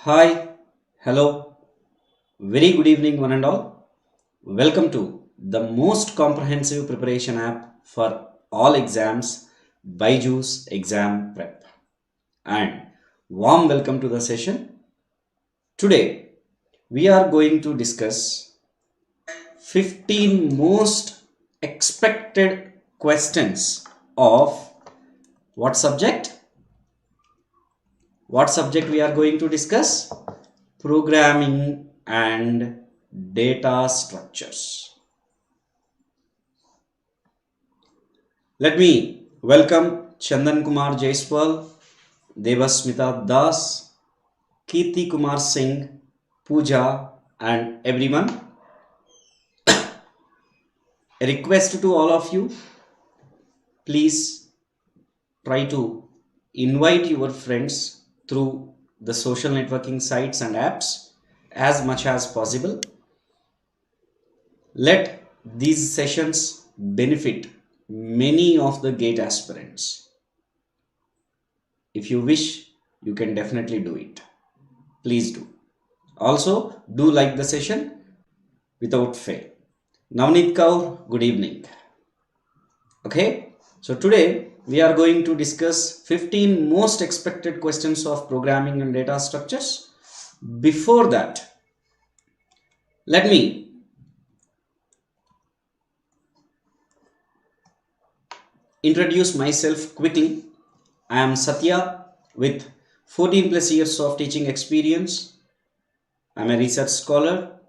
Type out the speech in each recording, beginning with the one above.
Hi, hello, very good evening, one and all. Welcome to the most comprehensive preparation app for all exams, BYJU'S Exam Prep. And warm welcome to the session. Today, we are going to discuss 15 most expected questions of what subject? What subject we are going to discuss? Programming and data structures. Let me welcome Chandan Kumar Jaiswal, Devasmita Das, Kirti Kumar Singh, Pooja and everyone. A request to all of you, please try to invite your friends through the social networking sites and apps as much as possible. Let these sessions benefit many of the GATE aspirants. If you wish, you can definitely do it. Please do. Also, do like the session without fail. Navneet Kaur, good evening. Okay, so today we are going to discuss 15 most expected questions of programming and data structures. Before that, let me introduce myself quickly. I am Satya with 14 plus years of teaching experience. I am a research scholar.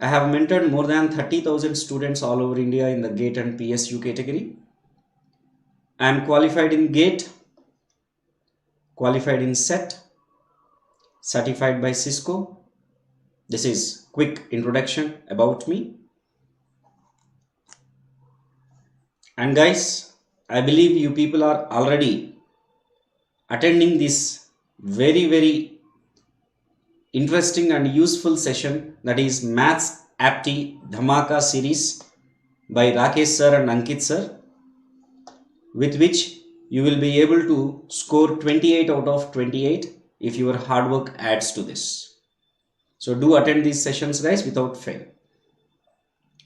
I have mentored more than 30,000 students all over India in the GATE and PSU category. I am qualified in GATE, qualified in SET, certified by Cisco. This is quick introduction about me. And guys, I believe you people are already attending this very interesting and useful session, that is Maths Apti Dhamaka series by Rakesh sir and Ankit sir, with which you will be able to score 28 out of 28 if your hard work adds to this. So do attend these sessions guys without fail.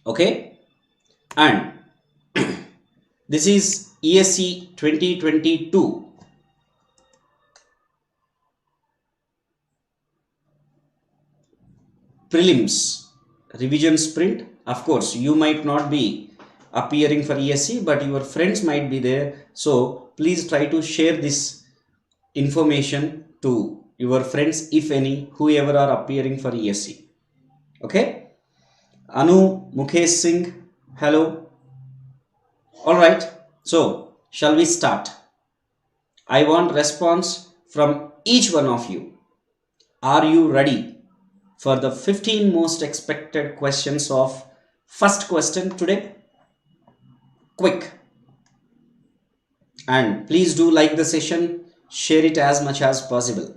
Okay, and this is ESE 2022 prelims revision sprint. Of course, you might not be appearing for ESE, but your friends might be there. So please try to share this information to your friends, if any, whoever are appearing for ESE. Okay. Anu Mukesh Singh, hello. All right. So shall we start? I want response from each one of you. Are you ready for the 15 most expected questions of first question today? Quick. And please do like the session, share it as much as possible.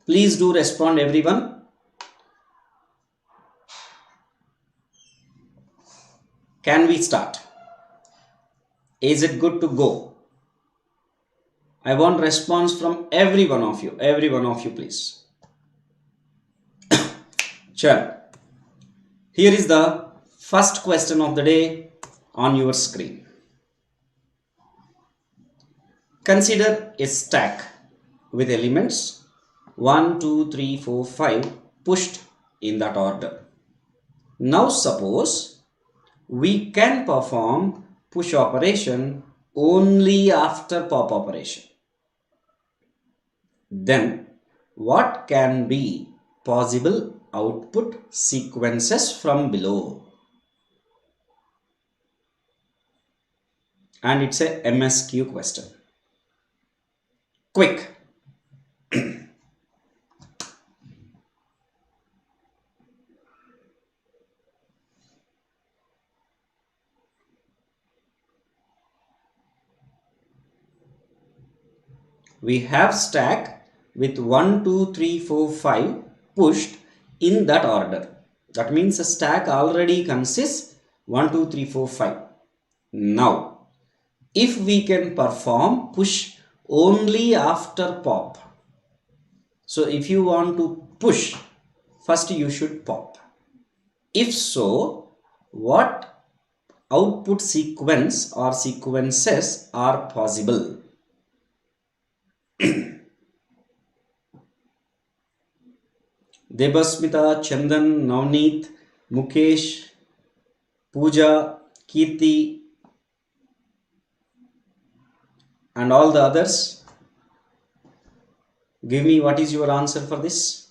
Please do respond everyone. Can we start? Is it good to go? I want response from every one of you please. Sure. Here is the first question of the day on your screen. Consider a stack with elements 1, 2, 3, 4, 5 pushed in that order. Now suppose we can perform push operation only after pop operation. Then what can be possible output sequences from below? And it's a MSQ question. Quick. We have stack with 1, 2, 3, 4, 5 pushed in that order. That means a stack already consists 1, 2, 3, 4, 5. Now, if we can perform push only after pop. So if you want to push, first you should pop. If so, what output sequence or sequences are possible? Debasmita, Chandan, Navneet, Mukesh, Pooja, Kirti, and all the others. Give me what is your answer for this?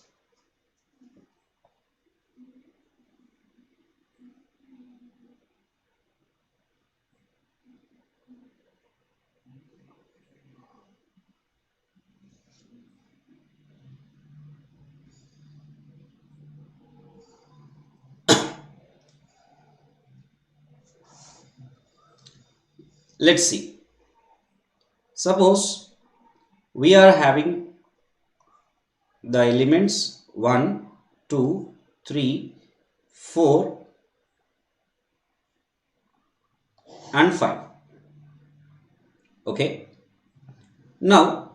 Let's see. Suppose we are having the elements 1, 2, 3, 4 and 5. Okay. Now,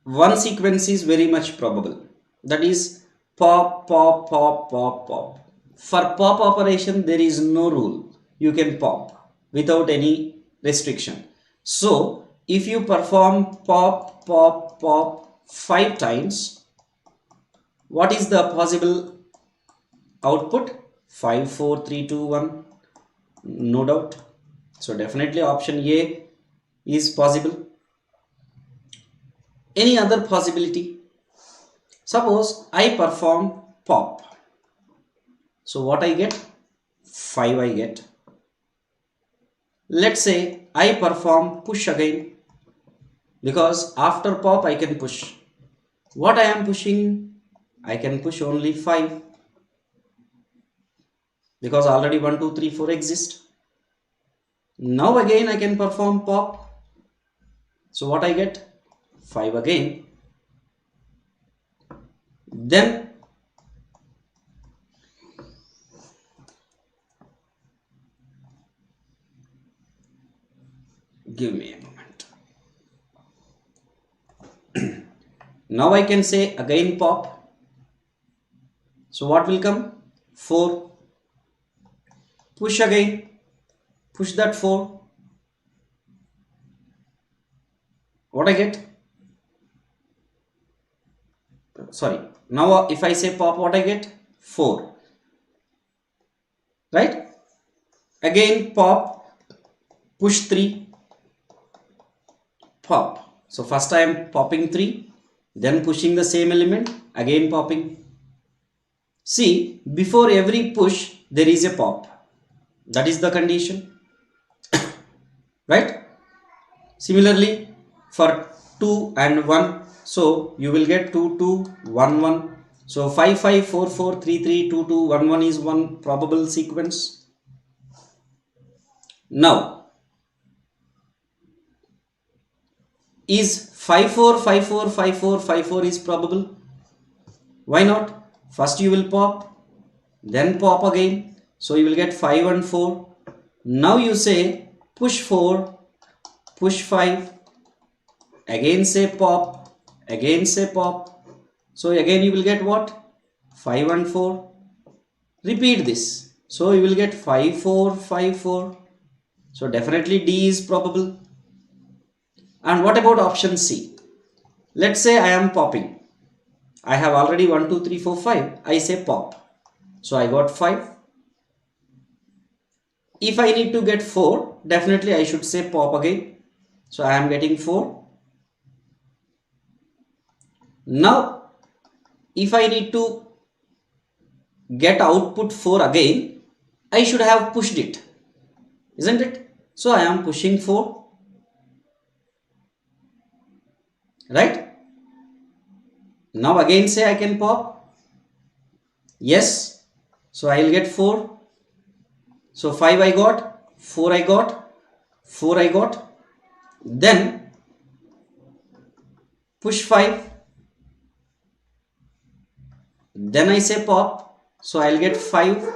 one sequence is very much probable. That is pop, pop, pop, pop, pop. For pop operation, there is no rule. You can pop without any restriction. So, if you perform pop, pop, pop 5 times, what is the possible output? 5, 4, 3, 2, 1. No doubt. So, definitely option A is possible. Any other possibility? Suppose I perform pop. So what I get? 5 I get. Let's say I perform push again, because after pop I can push. What I am pushing? I can push only 5, because already 1, 2, 3, 4 exist. Now again I can perform pop. So what I get? 5 again. Then give me a moment. Now I can say again pop. So what will come? 4. Push again. Push that 4. What I get? Sorry. Now if I say pop, what I get? 4. Right? Again pop. Push 3. Pop. So first I am popping 3. Then pushing the same element. Again popping. See, before every push there is a pop. That is the condition. Right? Similarly, for 2 and 1, so you will get 2, 2, 1, 1. So 5, 5, 4, 4, 3, 3, 2, 2, 1, 1 is one probable sequence. Now, is 5, 4, 5, 4, 5, 4, 5, 4 is probable? Why not? First you will pop, then pop again. So you will get 5 and 4. Now you say push 4, push 5, again say pop, again say pop. So again you will get what? 5 and 4. Repeat this. So you will get 5, 4, 5, 4. So definitely D is probable. And what about option C? Let's say I am popping. I have already 1, 2, 3, 4, 5. I say pop. So I got 5. If I need to get 4, definitely I should say pop again. So I am getting 4. Now, if I need to get output 4 again, I should have pushed it. Isn't it? So I am pushing 4. Right? Now again say I can pop. Yes. So I will get 4. So 5 I got, 4 I got, 4 I got. Then push 5. Then I say pop. So I will get 5.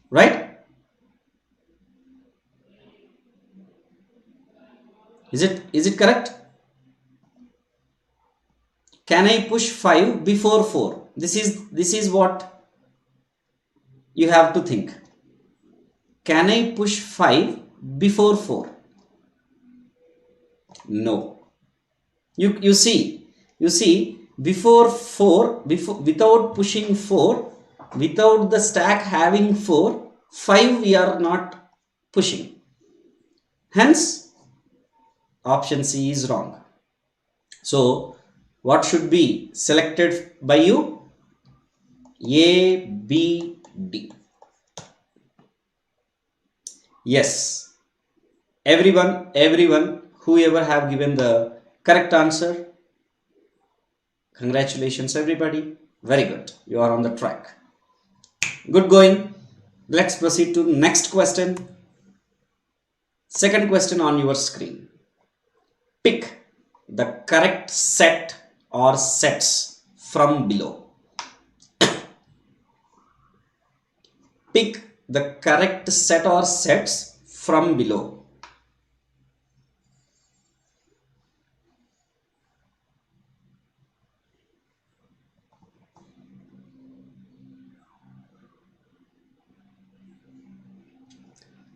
Right? Is it correct? Can I push 5 before 4? This is what you have to think. Can I push 5 before 4? No. You see before 4, without pushing 4, without the stack having 4, 5 we are not pushing. Hence, option C is wrong. So, what should be selected by you? A, B, D. Yes. Everyone, whoever have given the correct answer, congratulations everybody. Very good. You are on the track. Good going. Let's proceed to next question. Second question on your screen. Pick the correct set or sets from below. Pick the correct set or sets from below.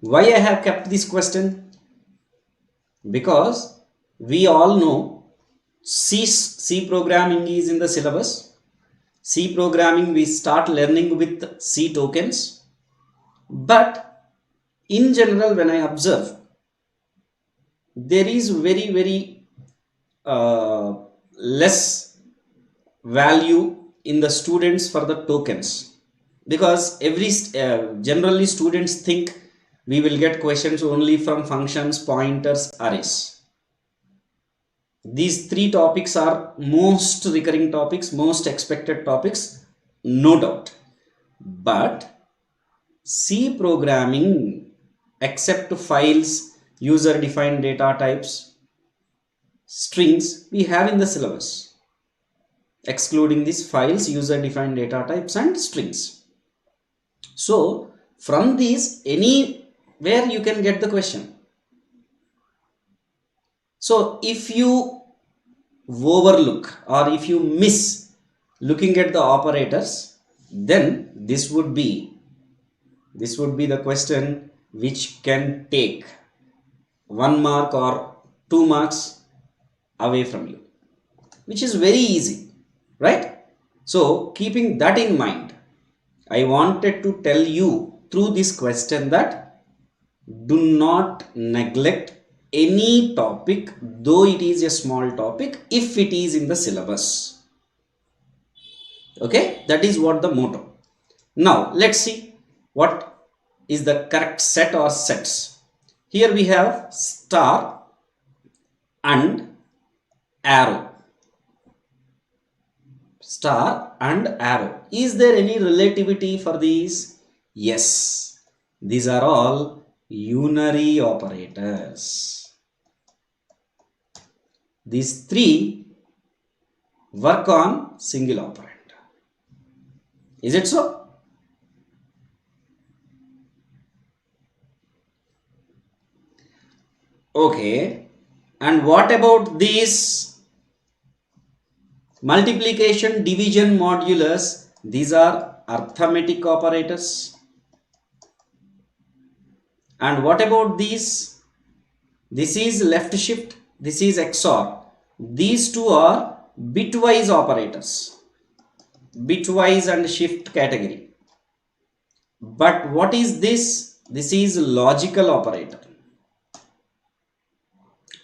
Why I have kept this question? Because we all know C programming is in the syllabus. C programming we start learning with C tokens. But in general, when I observe, there is very less value in the students for the tokens, because generally students think we will get questions only from functions, pointers, arrays. These three topics are most recurring topics, most expected topics, no doubt. But C programming, except files, user defined data types, strings, we have in the syllabus, excluding these files, user defined data types and strings. So from these, anywhere you can get the question. So if you overlook or if you miss looking at the operators, then this would be the question which can take 1 mark or 2 marks away from you, which is very easy, right? So keeping that in mind, I wanted to tell you through this question that do not neglect any topic, though it is a small topic, if it is in the syllabus. Okay, that is what the motto. Now let's see what is the correct set or sets. Here we have star and arrow. Star and arrow. Is there any relativity for these? Yes. These are all unary operators. These three work on single operand. Is it so? Okay. And what about these multiplication, division, modulus? These are arithmetic operators. And what about these? This is left shift, this is XOR. These two are bitwise operators. Bitwise and shift category. But what is this? This is logical operator.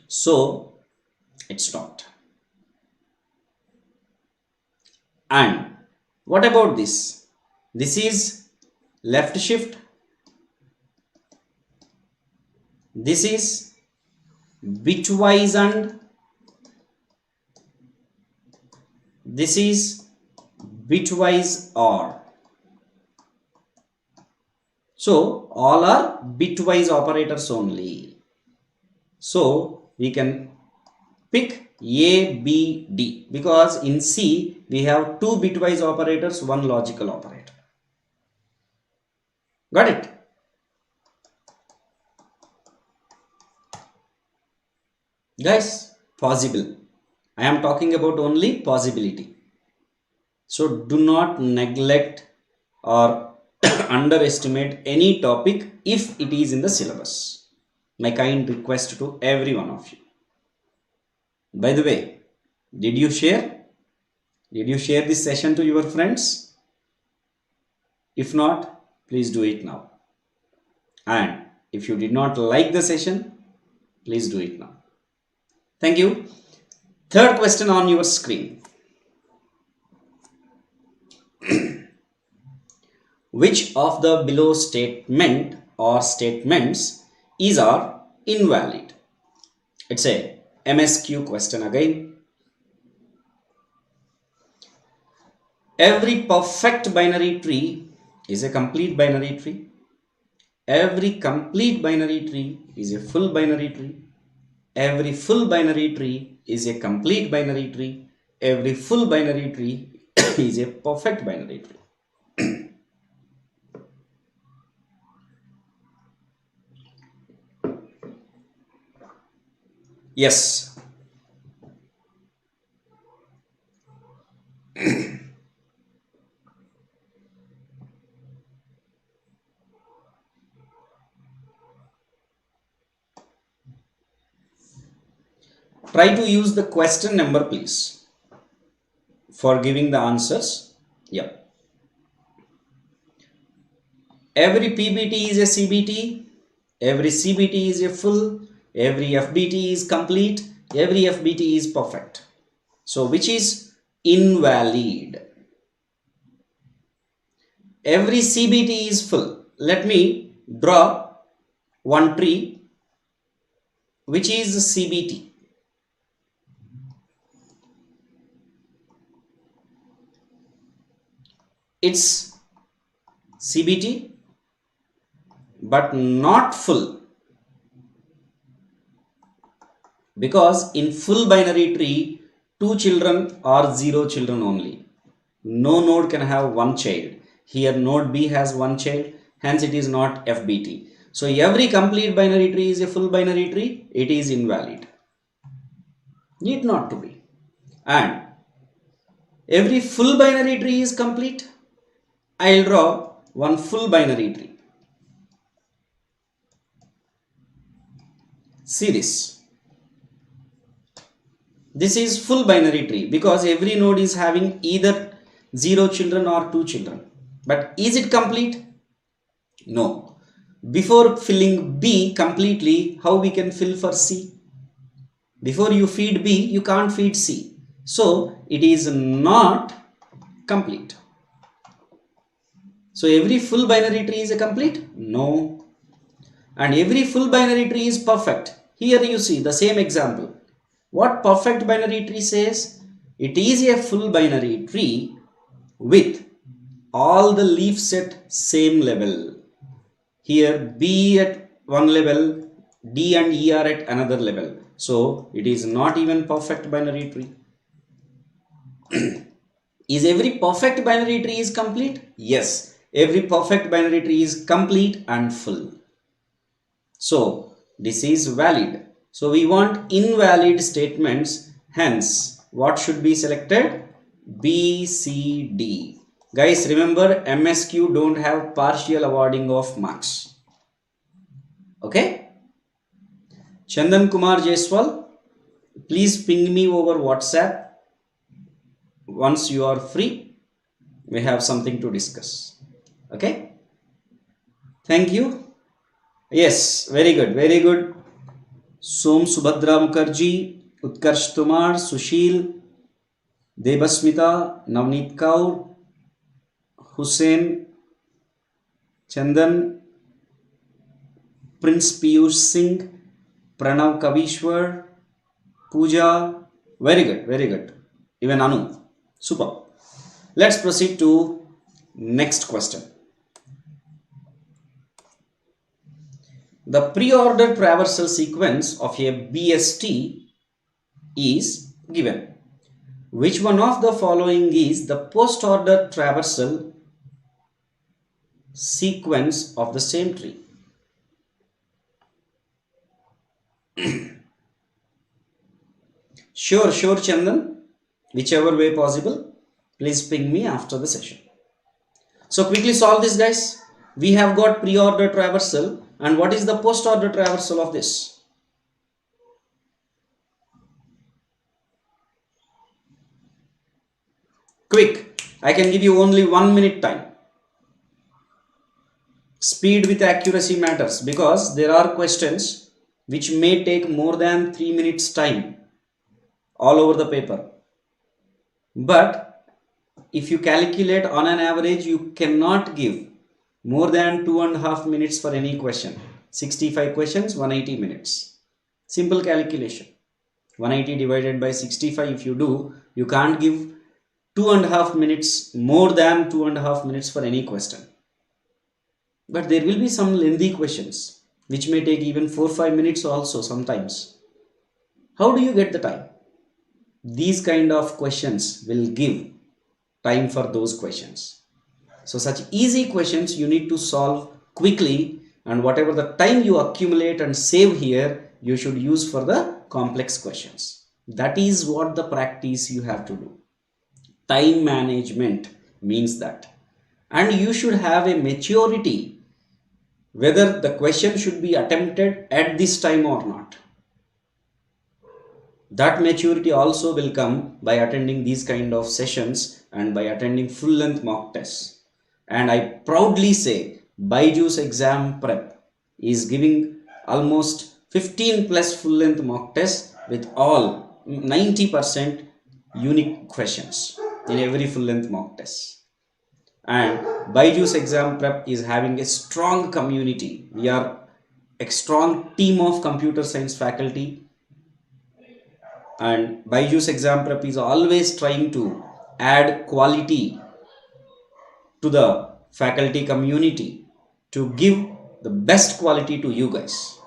So it's not. And what about this? This is left shift. This is bitwise and this is bitwise OR. So all are bitwise operators only. So we can pick A, B, D, because in C we have 2 bitwise operators, 1 logical operator. Got it? Guys, possible. I am talking about only possibility. So do not neglect or underestimate any topic if it is in the syllabus. My kind request to every one of you. By the way, did you share this session to your friends? If not, please do it now. And if you did not like the session, please do it now. Thank you. Third question on your screen. Which of the below statement or statements is or invalid? It's a MSQ question again. Every perfect binary tree is a complete binary tree. Every complete binary tree is a full binary tree. Every full binary tree is a complete binary tree. Every full binary tree is a perfect binary tree. Yes. Try to use the question number, please, for giving the answers. Yeah. Every PBT is a CBT. Every CBT is a full. Every FBT is complete. Every FBT is perfect. So which is invalid? Every CBT is full. Let me draw one tree which is CBT. It's CBT but not full, because in full binary tree 2 children or 0 children only. No node can have one child. Here node B has one child, hence it is not FBT. So every complete binary tree is a full binary tree. It is invalid. Need not to be. And every full binary tree is complete. I will draw one full binary tree. See this. This is full binary tree because every node is having either 0 children or 2 children. But is it complete? No. Before filling B completely, how we can fill for C? Before you feed B, you can't feed C. So it is not complete. So every full binary tree is a complete? No. And every full binary tree is perfect. Here you see the same example. What perfect binary tree says? It is a full binary tree with all the leaves at same level. Here B at one level, D and E are at another level. So it is not even perfect binary tree. Is every perfect binary tree is complete? Yes. Every perfect binary tree is complete and full. So this is valid. So we want invalid statements. Hence, what should be selected? B, C, D. Guys, remember MSQ don't have partial awarding of marks. Okay? Chandan Kumar Jaiswal, please ping me over WhatsApp. Once you are free, we have something to discuss. Okay? Thank you. Yes, very good, very good. Som Subhadra Mukherjee, Utkarsh Tumar, Sushil, Debasmita, Navneet Kaur, Hussein, Chandan, Prince Piyush Singh, Pranav Kavishwar, Pooja. Very good, very good. Even Anu. Super. Let's proceed to next question. The pre-ordered traversal sequence of a BST is given. Which one of the following is the post-order traversal sequence of the same tree? Sure, Chandan. Whichever way possible, please ping me after the session. So quickly solve this, guys. We have got pre-order traversal, and what is the post-order traversal of this? Quick, I can give you only 1 minute time. Speed with accuracy matters because there are questions which may take more than 3 minutes time all over the paper. But if you calculate on an average, you cannot give more than 2.5 minutes for any question. 65 questions, 180 minutes. Simple calculation. 180 divided by 65 if you do, you can't give 2.5 minutes, more than 2.5 minutes for any question. But there will be some lengthy questions which may take even 4-5 minutes also sometimes. How do you get the time? These kind of questions will give time for those questions. So such easy questions you need to solve quickly, and whatever the time you accumulate and save here, you should use for the complex questions. That is what the practice you have to do. Time management means that. And you should have a maturity whether the question should be attempted at this time or not. That maturity also will come by attending these kind of sessions and by attending full length mock tests. And I proudly say BYJU'S exam prep is giving almost 15 plus full length mock tests with all 90% unique questions in every full length mock test. And BYJU'S exam prep is having a strong community. We are a strong team of computer science faculty, and BYJU'S exam prep is always trying to add quality to the faculty community to give the best quality to you guys.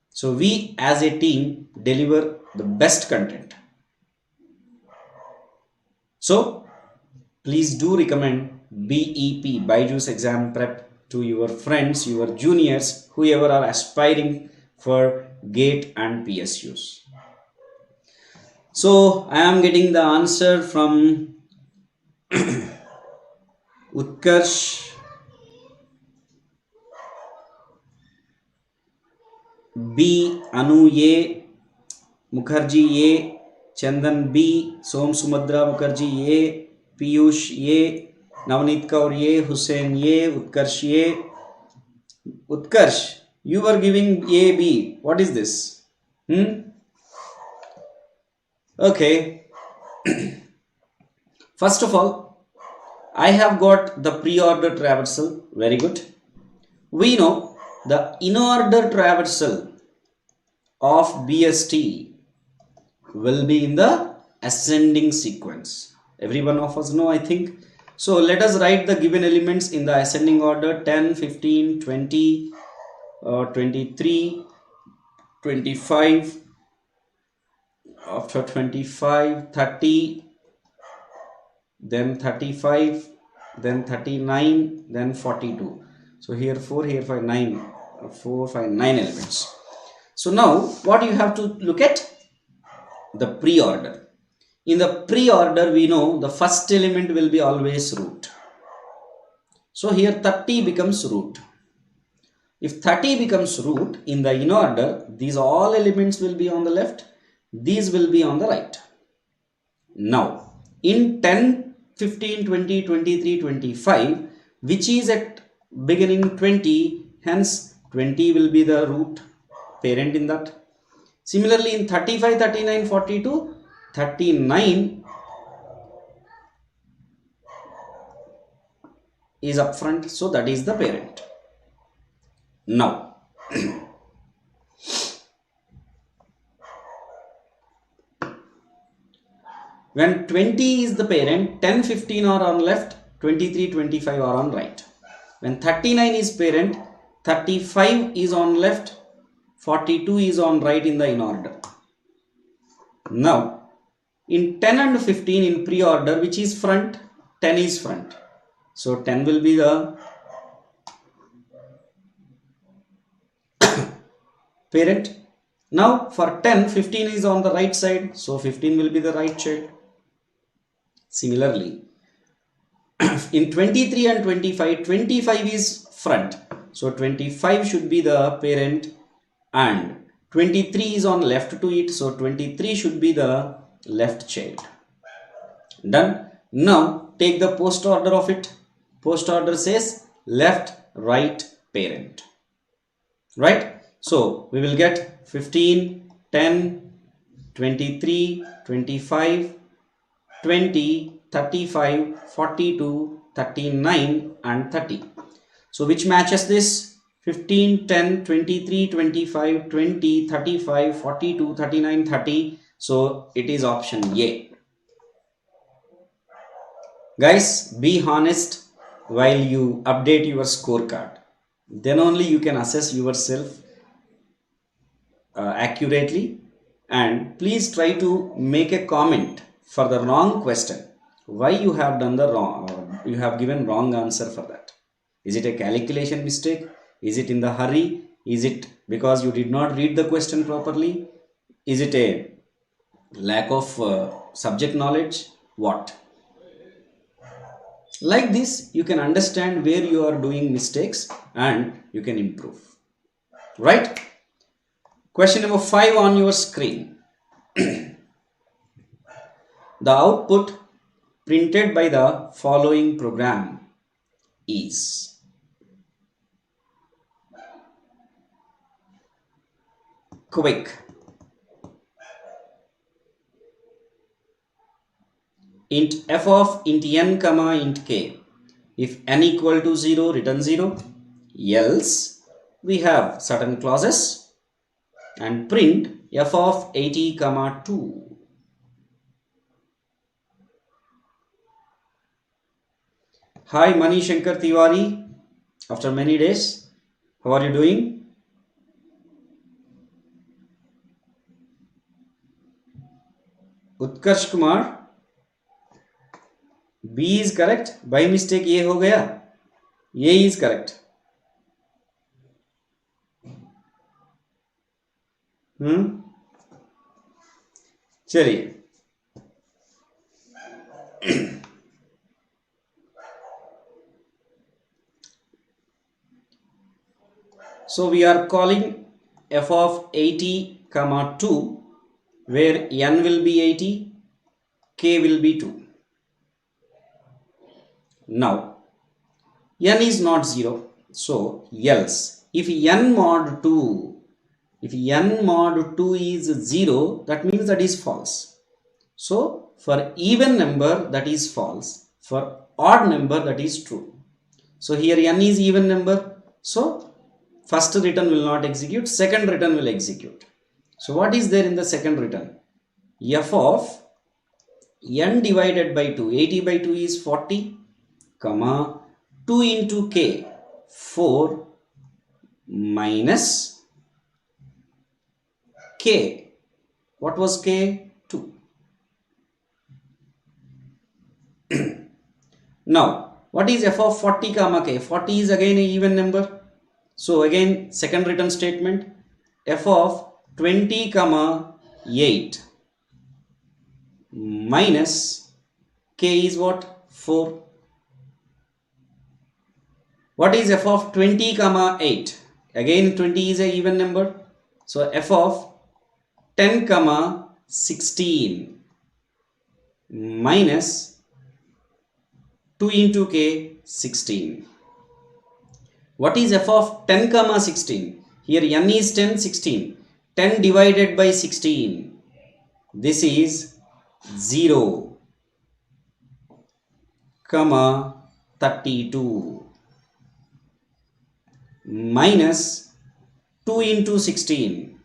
So we as a team deliver the best content. So please do recommend BEP, BYJU'S exam prep, to your friends, your juniors, whoever are aspiring for GATE and PSUs. So I am getting the answer from Utkarsh, B, Anu A, Mukherjee A, Chandan B, Som Sumadra Mukherjee A, Piyush A, Navneet Kaur A, Hussein A, Utkarsh A. Utkarsh, you were giving A, B. What is this? Okay. First of all, I have got the pre-order traversal. Very good. We know the in-order traversal of BST will be in the ascending sequence. Every one of us know, I think. So let us write the given elements in the ascending order: 10, 15, 20, 23, 25, after 25, 30, then 35, then 39, then 42. So here 4, here 5, 9, 4, 5, 9 elements. So now what you have to look at? The pre-order. In the pre-order, we know the first element will be always root. So here 30 becomes root. If 30 becomes root in the in-order, these all elements will be on the left, these will be on the right. Now in 10, 15, 20, 23, 25, which is at beginning 20, hence 20 will be the root parent in that. Similarly in 35, 39, 42, 39 is up front, so that is the parent. Now when 20 is the parent, 10, 15 are on left, 23, 25 are on right. When 39 is parent, 35 is on left, 42 is on right in the in order. Now in 10 and 15 in pre-order, which is front, 10 is front. So 10 will be the parent, Now for 10, 15 is on the right side, so 15 will be the right child. Similarly, in 23 and 25, 25 is front, so 25 should be the parent, and 23 is on left to it, so 23 should be the left child. Done. Now take the post order of it. Post order says left, right, parent. Right? So we will get 15, 10, 23, 25, 20, 35, 42, 39 and 30. So which matches this? 15, 10, 23, 25, 20, 35, 42, 39, 30. So it is option A. Guys, be honest while you update your scorecard. Then only you can assess yourself accurately, and please try to make a comment for the wrong question. Why you have done the wrong, you have given wrong answer for that. Is it a calculation mistake? Is it in the hurry? Is it because you did not read the question properly? Is it a lack of subject knowledge? What? Like this, you can understand where you are doing mistakes and you can improve. Right? Question number 5 on your screen. The output printed by the following program is quick. Int f of int n comma int k. If n equal to 0, return 0. Else we have certain clauses, and print f of 80 comma 2. Hi Mani Shankar Tiwari, after many days, how are you doing? Utkarsh Kumar, B is correct. By mistake ये हो गया. A is correct. चलिए. So we are calling f of 80 comma 2, where n will be 80, k will be 2. Now n is not 0, so else if n mod 2, if n mod 2 is 0, that means that is false. So for even number that is false, for odd number that is true. So here n is even number, so first return will not execute, second return will execute. So what is there in the second return? F of n divided by 2, 80 by 2 is 40, comma 2 into k, 4 minus k. What was k? 2. Now what is f of 40 comma k? 40 is again an even number. So again second return statement, f of 20 comma 8 minus k is what? 4. What is f of 20 comma 8? Again 20 is an even number. So f of 10 comma 16 minus 2 into k, 16. What is f of 10 comma 16? Here n is 10, 16. 10 divided by 16. This is 0 comma 32 minus 2 into 16.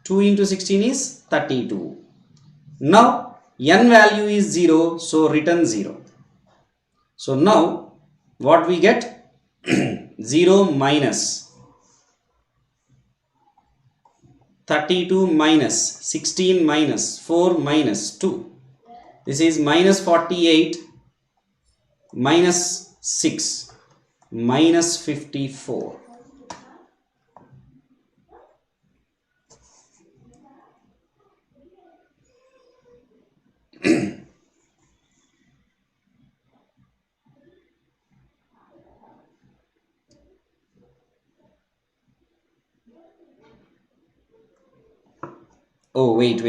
2 into 16 is 32. Now n value is 0, so return 0. So now what we get? 0 minus 32 minus 16 minus 4 minus 2. This is minus 48 minus 6 minus 54. Oh, wait.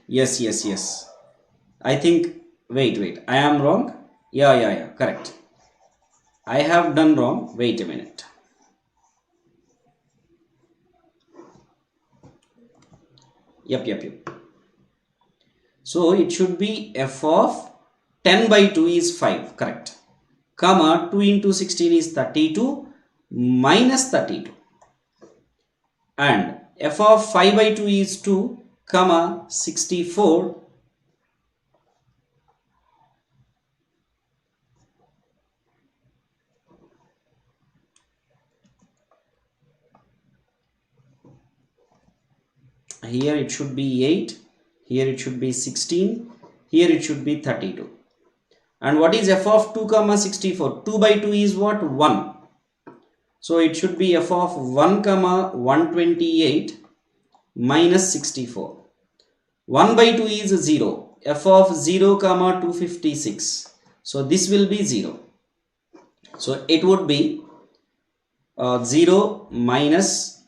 Yes. I think, wait. I am wrong. Yeah. Correct. I have done wrong. Wait a minute. Yep. So it should be f of 10 by 2 is 5. Correct. Comma 2 into 16 is 32 minus 32. And f of 5 by 2 is 2, comma 64. Here it should be 8, here it should be 16, here it should be 32. And what is f of 2 comma 64? 2 by 2 is what? 1. So it should be f of 1 comma 128 minus 64. 1 by 2 is 0. F of 0 comma 256. So this will be 0. So it would be 0 minus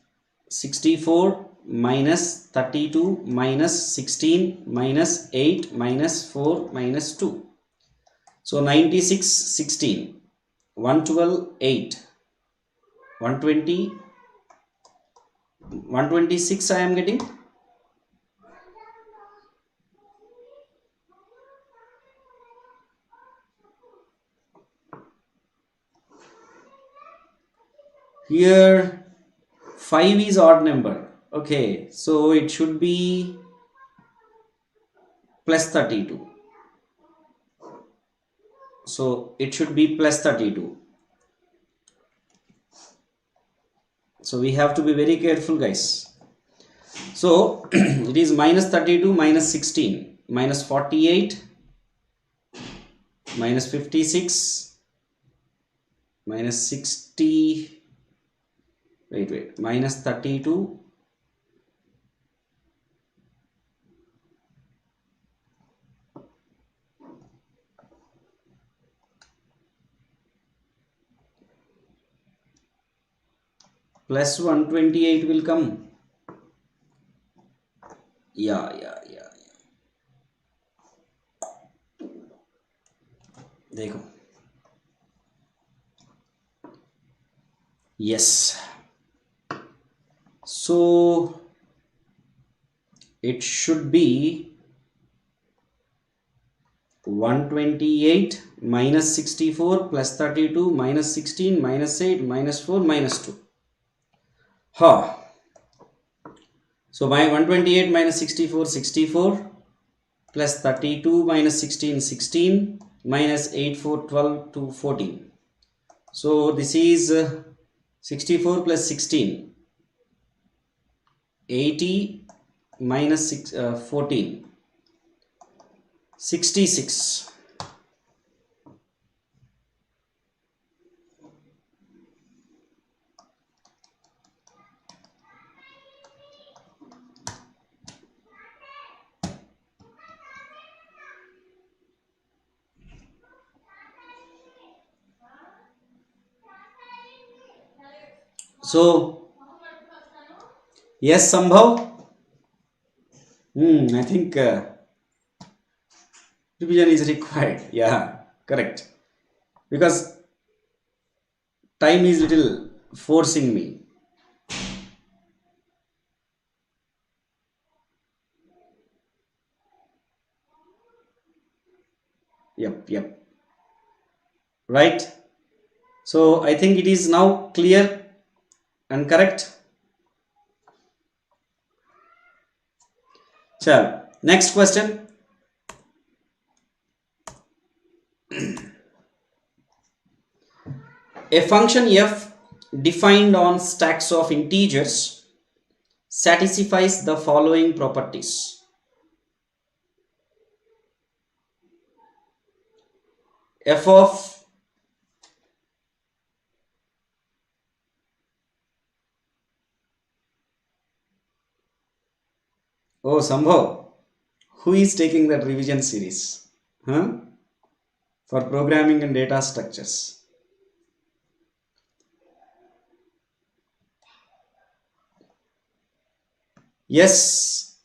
64 minus 32 minus 16 minus 8 minus 4 minus 2. So 96, 16, 112, 8, 120, 126 I am getting. Here 5 is odd number. Okay, so it should be plus 32. So it should be plus 32. So we have to be very careful, guys. So it is minus 32 minus 16 minus 48 minus 56 minus 60. Wait. Minus 32 plus 128 will come. Yeah. देखो. Yes. So it should be 128 minus 64 plus 32 minus 16 minus 8 minus 4 minus 2. So my 128 minus 64 plus 32 minus 16 minus 8 4 12 to 14. So this is 64 plus 16, 80 minus 14, 66. So yes, Sambhav. I think revision is required. Yeah, correct. Because time is little forcing me. Yep. Right. So I think it is now clear and correct. Chal. Next question. A function f defined on stacks of integers satisfies the following properties. F of Sambhav, who is taking that revision series? For programming and data structures. Yes,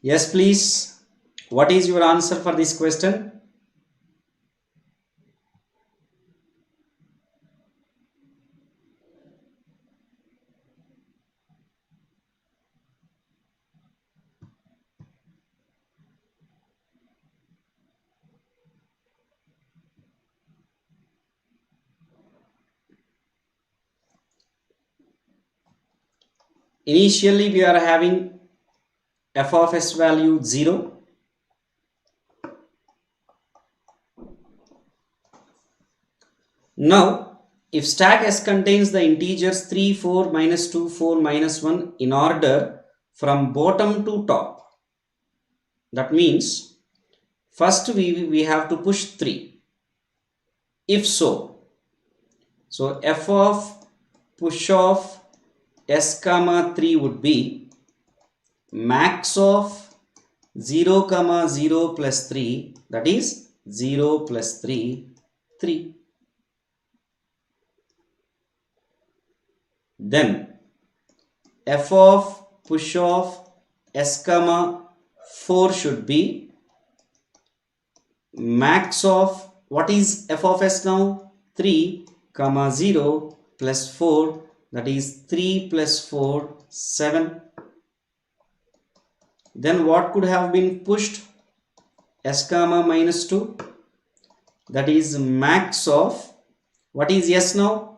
Yes, please. What is your answer for this question? Initially, we are having f of s value 0. Now, if stack s contains the integers 3, 4, minus 2, 4, minus 1 in order from bottom to top, that means first we have to push 3. If so f of push of s comma 3 would be max of 0 comma 0 plus 3, that is 0 plus 3, 3. Then f of push of s comma 4 should be max of, what is f of s now? 3 comma 0 plus 4, that is 3 plus 4, 7. Then what could have been pushed? S comma minus 2, that is max of, what is s now?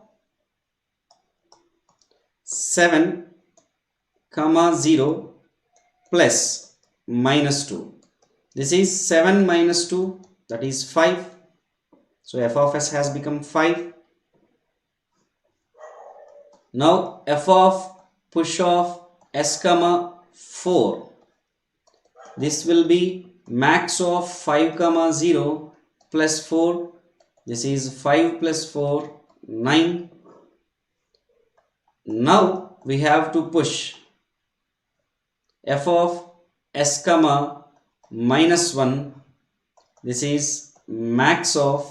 7 comma 0 plus minus 2. This is 7 minus 2, that is 5. So f of s has become 5. Now f of push of s comma 4, this will be max of 5 comma 0 plus 4. This is 5 plus 4, 9. Now we have to push f of s comma minus 1. This is max of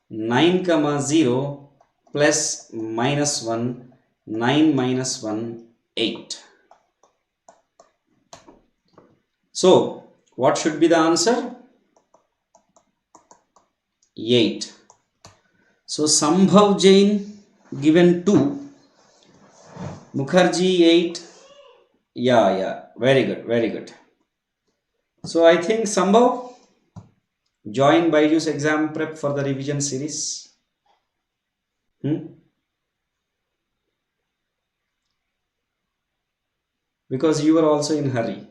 9 comma 0 plus minus 1, 9 minus 1, 8. So what should be the answer? 8. So Sambhav Jain given 2, Mukherjee 8. Yeah, very good. So I think Sambhav, join BYJU'S exam prep for the revision series. Because you are also in hurry.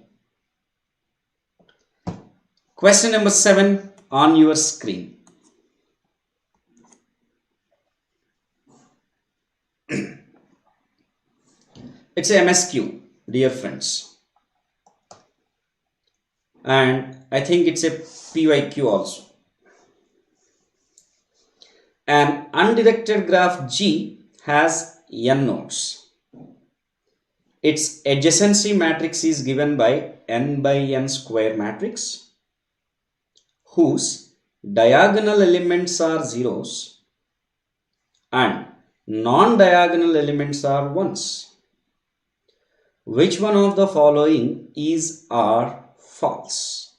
Question number 7 on your screen. It's a MSQ, dear friends. And I think it's a PYQ also. An undirected graph G has n nodes. Its adjacency matrix is given by n by n square matrix, whose diagonal elements are zeros and non-diagonal elements are ones. Which one of the following is or false?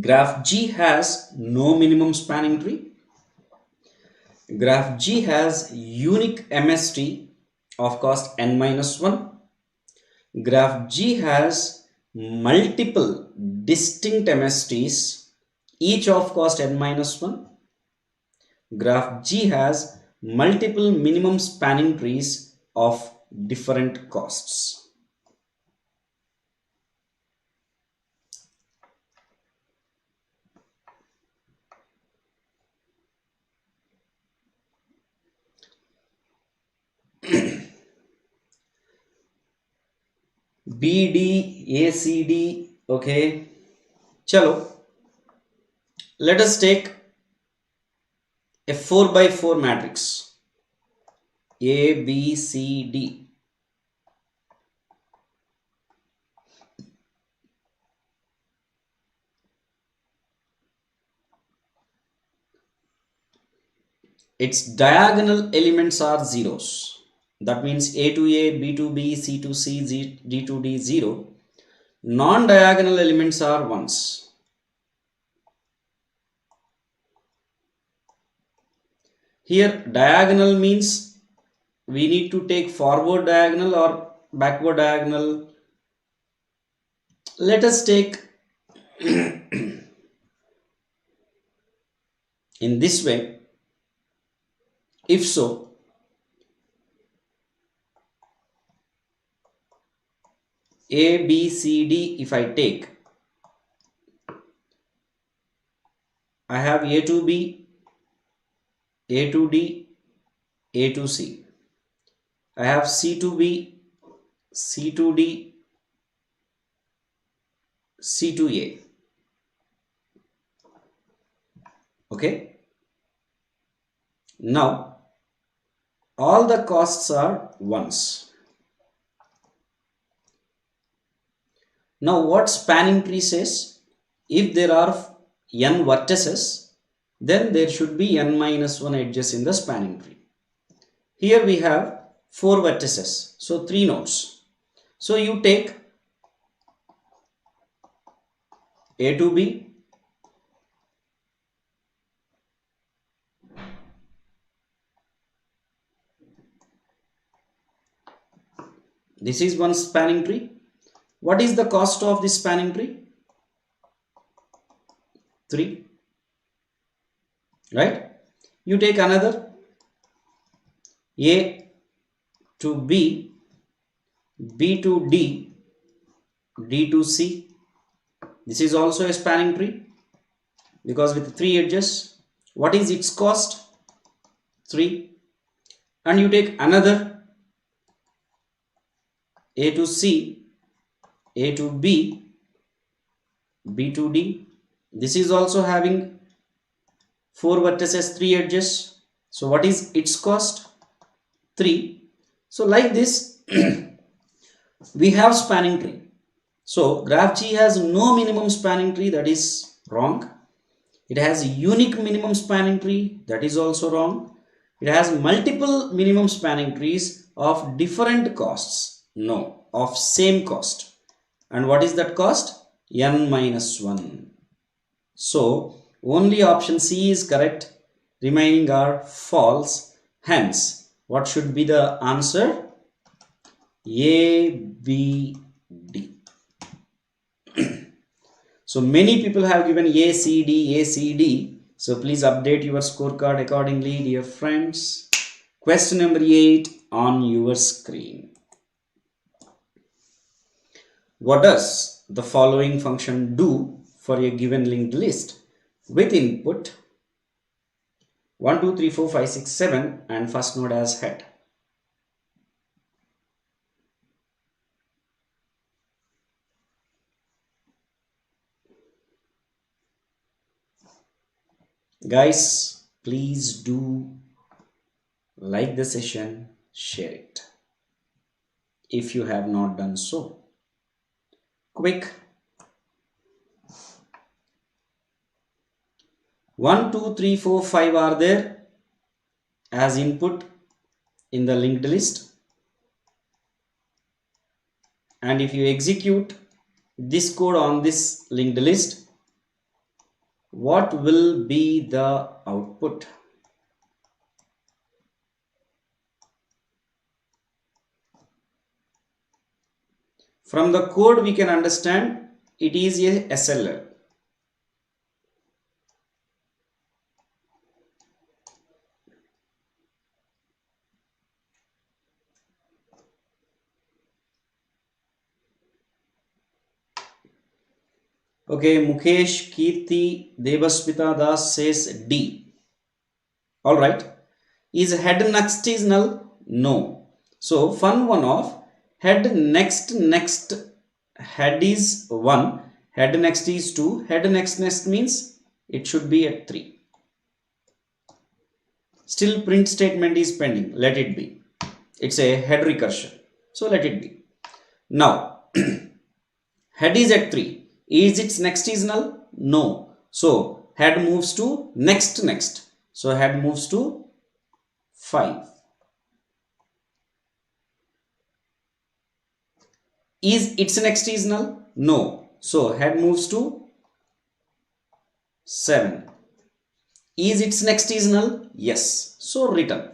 Graph G has no minimum spanning tree. Graph G has unique MST of cost n minus 1. Graph G has multiple distinct MSTs, each of cost n minus 1. Graph G has multiple minimum spanning trees of different costs. BD, ACD. Okay. Chalo. Let us take a 4 by 4 matrix. A, B, C, D. Its diagonal elements are zeros. That means A to A, B to B, C to C, D to D, 0. Non-diagonal elements are ones. Here diagonal means we need to take forward diagonal or backward diagonal. Let us take in this way. If so, A, B, C, D, if I take, I have A to B, A to D, A to C. I have C to B, C to D, C to A. Okay. Now, all the costs are ones. Now, what spanning tree says? If there are n vertices, then there should be n minus 1 edges in the spanning tree. Here we have 4 vertices, so 3 nodes. So you take A to B, this is one spanning tree. What is the cost of this spanning tree? 3. Right? You take another A to B, B to D, D to C. This is also a spanning tree because with 3 edges. What is its cost? 3. And you take another A to C, A to B, B to D. This is also having 4 vertices, 3 edges. So what is its cost? 3. So like this we have spanning tree. So graph G has no minimum spanning tree, that is wrong. It has a unique minimum spanning tree, that is also wrong. It has multiple minimum spanning trees of different costs. No, of same cost. And what is that cost? N minus 1. So only option C is correct. Remaining are false. Hence, what should be the answer? A, B, D. So many people have given A, C, D, A, C, D. So please update your scorecard accordingly, dear friends. Question number 8 on your screen. What does the following function do for a given linked list with input 1, 2, 3, 4, 5, 6, 7 and first node as head? Guys, please do like the session, share it if you have not done so. Quick. 1, 2, 3, 4, 5 are there as input in the linked list. And if you execute this code on this linked list, what will be the output? From the code we can understand it is a SLL. Okay, Mukesh, Kirti, Devasmita Das says D. Alright. Is head next is null? No. So fun one of head next head is 1, head next is 2, head next means it should be at 3. Still print statement is pending, let it be. It's a head recursion, so let it be. Now head is at 3, is its next is null? No, so head moves to next, so head moves to 5. Is its next is null? No, so head moves to 7. Is its next is null? Yes, so return.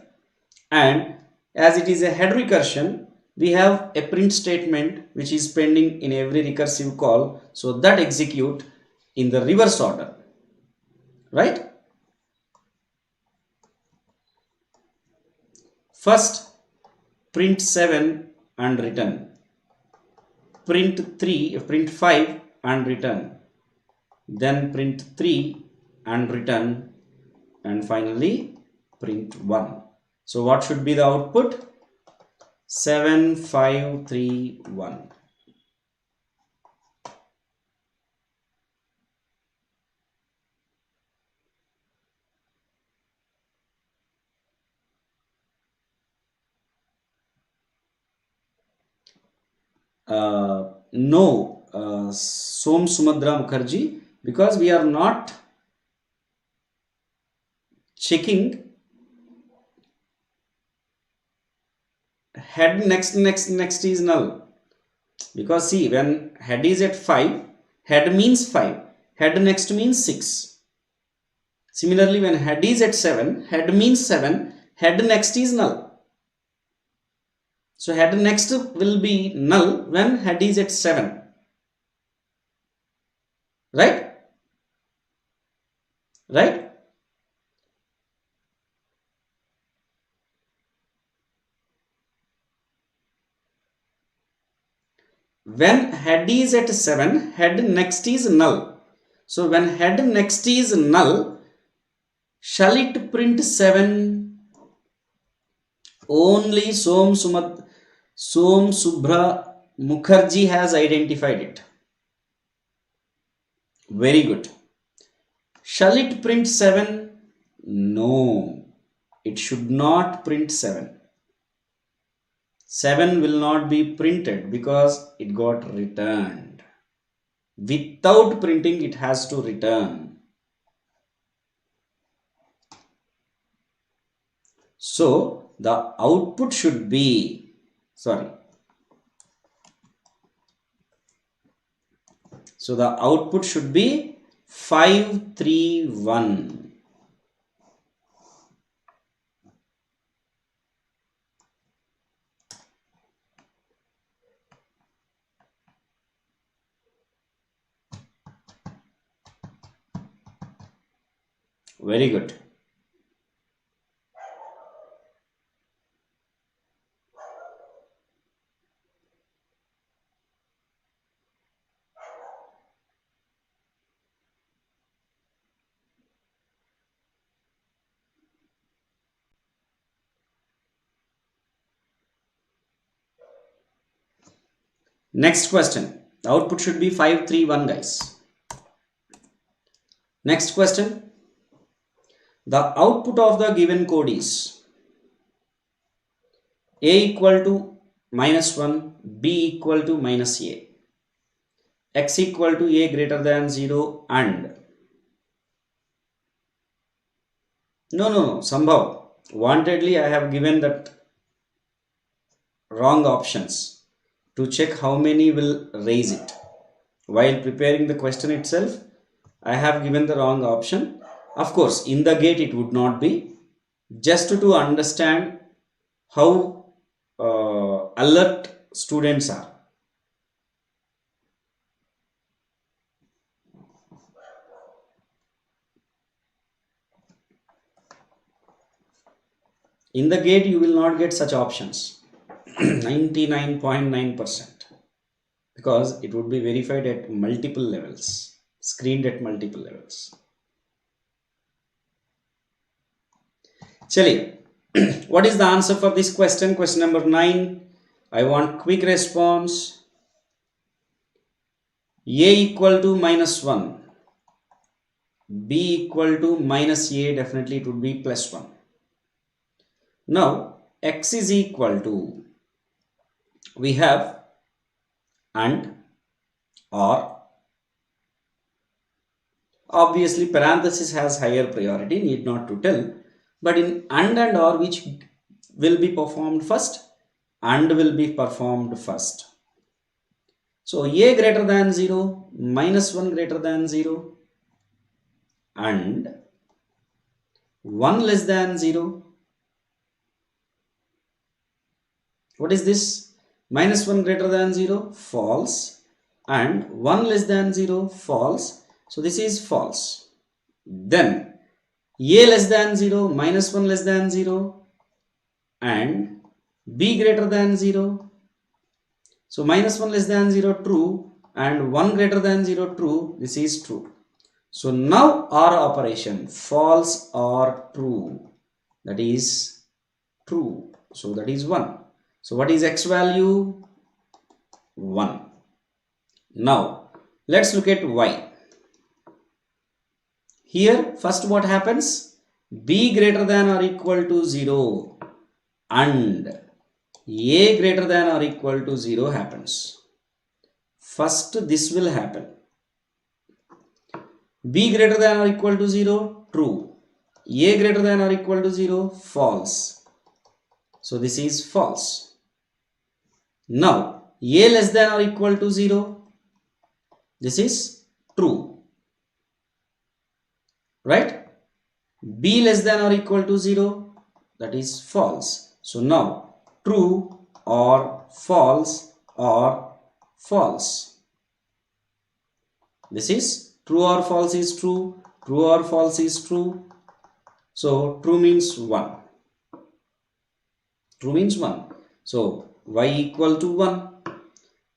And as it is a head recursion, we have a print statement which is pending in every recursive call, so that execute in the reverse order, right? First print 7 and return, print 5 and return, then print 3 and return, and finally print 1. So what should be the output? 7, 5, 3, 1. No, Som Sumadra Mukherjee, because we are not checking head next is null, because see, when head is at 5, head means 5, head next means 6. Similarly, when head is at 7, head means 7, head next is null. So head next will be null when head is at 7, right? Right? When head is at 7, head next is null. So when head next is null, shall it print 7? Only Som Subra Mukherjee has identified it. Very good. Shall it print 7? No, it should not print 7. 7 will not be printed because it got returned. Without printing, it has to return. So the output should be, so the output should be 5, 3, 1. Very good. Next question. The output should be 5, 3, 1, guys. Next question. The output of the given code is A equal to -1, B equal to -a, x equal to a greater than 0, and no, Sambhav, wantedly I have given that wrong options to check how many will raise it. While preparing the question itself, I have given the wrong option. Of course, in the gate it would not be, just to understand how alert students are. In the gate you will not get such options. 99.9%, because it would be verified at multiple levels, screened at multiple levels. Chali, what is the answer for this question? Question number 9. I want quick response. A equal to minus 1. B equal to minus A, definitely it would be plus 1. Now x is equal to, we have and, or. Obviously parenthesis has higher priority, need not to tell. But in and or, which will be performed first? And will be performed first. So A greater than 0, minus 1 greater than 0, and 1 less than 0. What is this? Minus 1 greater than 0, false, and 1 less than 0, false. So this is false. Then A less than 0, minus 1 less than 0, and B greater than 0. So minus 1 less than 0 true, and 1 greater than 0 true. This is true. So now OR operation, false or true, that is true. So that is 1. So what is x value? 1. Now let's look at y. Here first what happens? B greater than or equal to 0 and A greater than or equal to 0 happens. First this will happen. B greater than or equal to 0, true. A greater than or equal to 0, false. So this is false. Now A less than or equal to 0, this is true. Right? B less than or equal to 0, that is false. So now true or false or false. This is true or false is true, true or false is true. So true means 1. True means 1. So y equal to 1.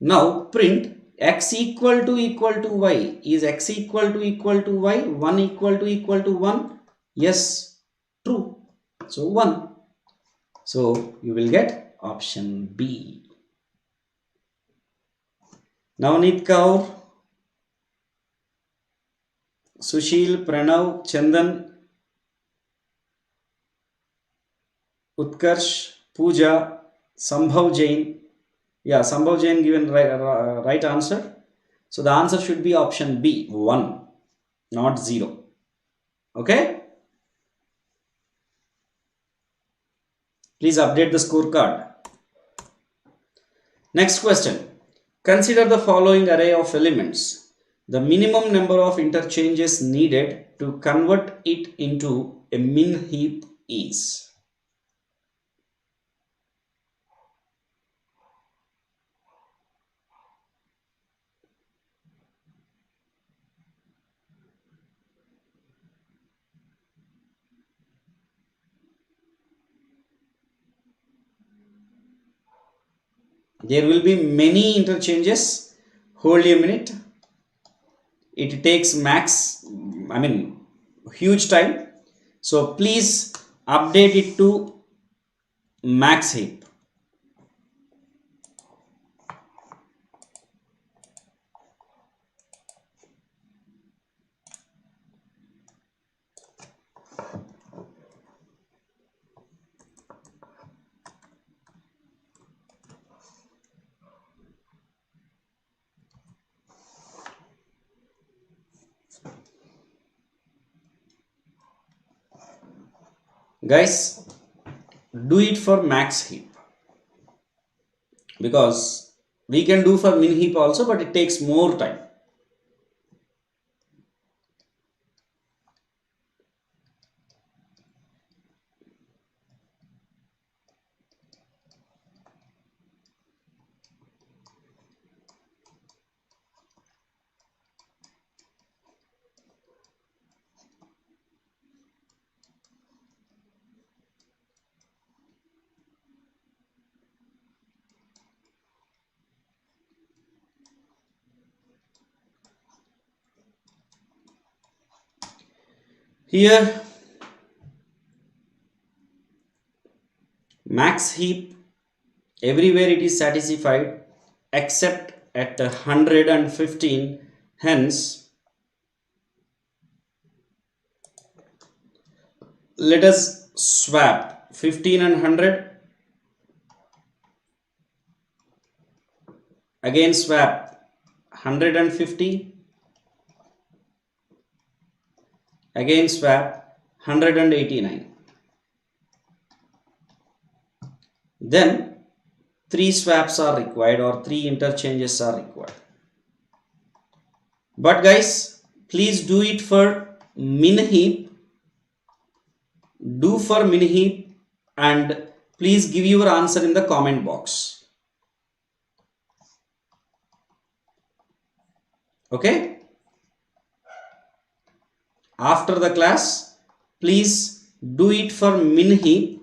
Now print x equal to y. Is x equal to y? 1 equal to 1? Yes, true. So 1. So you will get option B. Navneet Kaur, Sushil, Pranav, Chandan, Utkarsh, Pooja, Sambhav Jain. Yeah, Sambhav Jain given right answer. So the answer should be option B, 1, not 0. Okay? Please update the scorecard. Next question. Consider the following array of elements. The minimum number of interchanges needed to convert it into a min heap is. There will be many interchanges. Hold a minute. It takes huge time. So please update it to max heap. Guys, do it for max heap, because we can do for min heap also, but it takes more time. Here max heap everywhere it is satisfied except at 115. Hence let us swap 15 and 100. Again swap 150. Again swap 189. Then 3 swaps are required, or 3 interchanges are required. But guys, please do it for min heap. Do for min heap and please give your answer in the comment box. Okay? After the class, please do it for min heap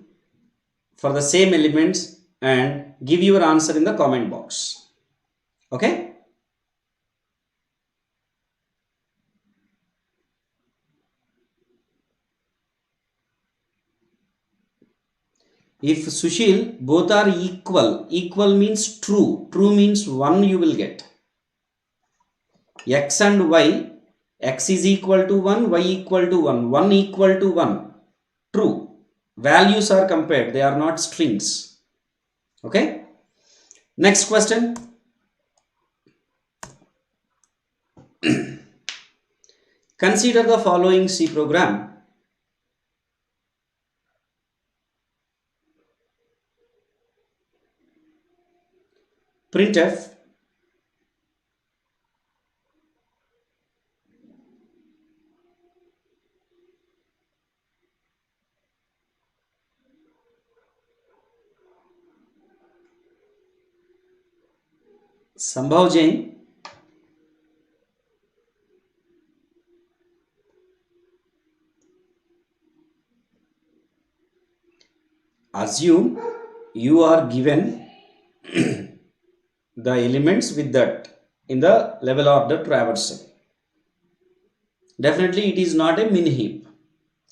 for the same elements and give your answer in the comment box. Okay? If Sushil, both are equal, equal means true, true means 1 you will get. X and y, x is equal to 1, y equal to 1, 1 equal to 1, true. Values are compared, they are not strings. Okay? Next question. Consider the following C program. Printf Sambhav Jain, assume you are given the elements with that in the level of the traversal. Definitely it is not a mini heap.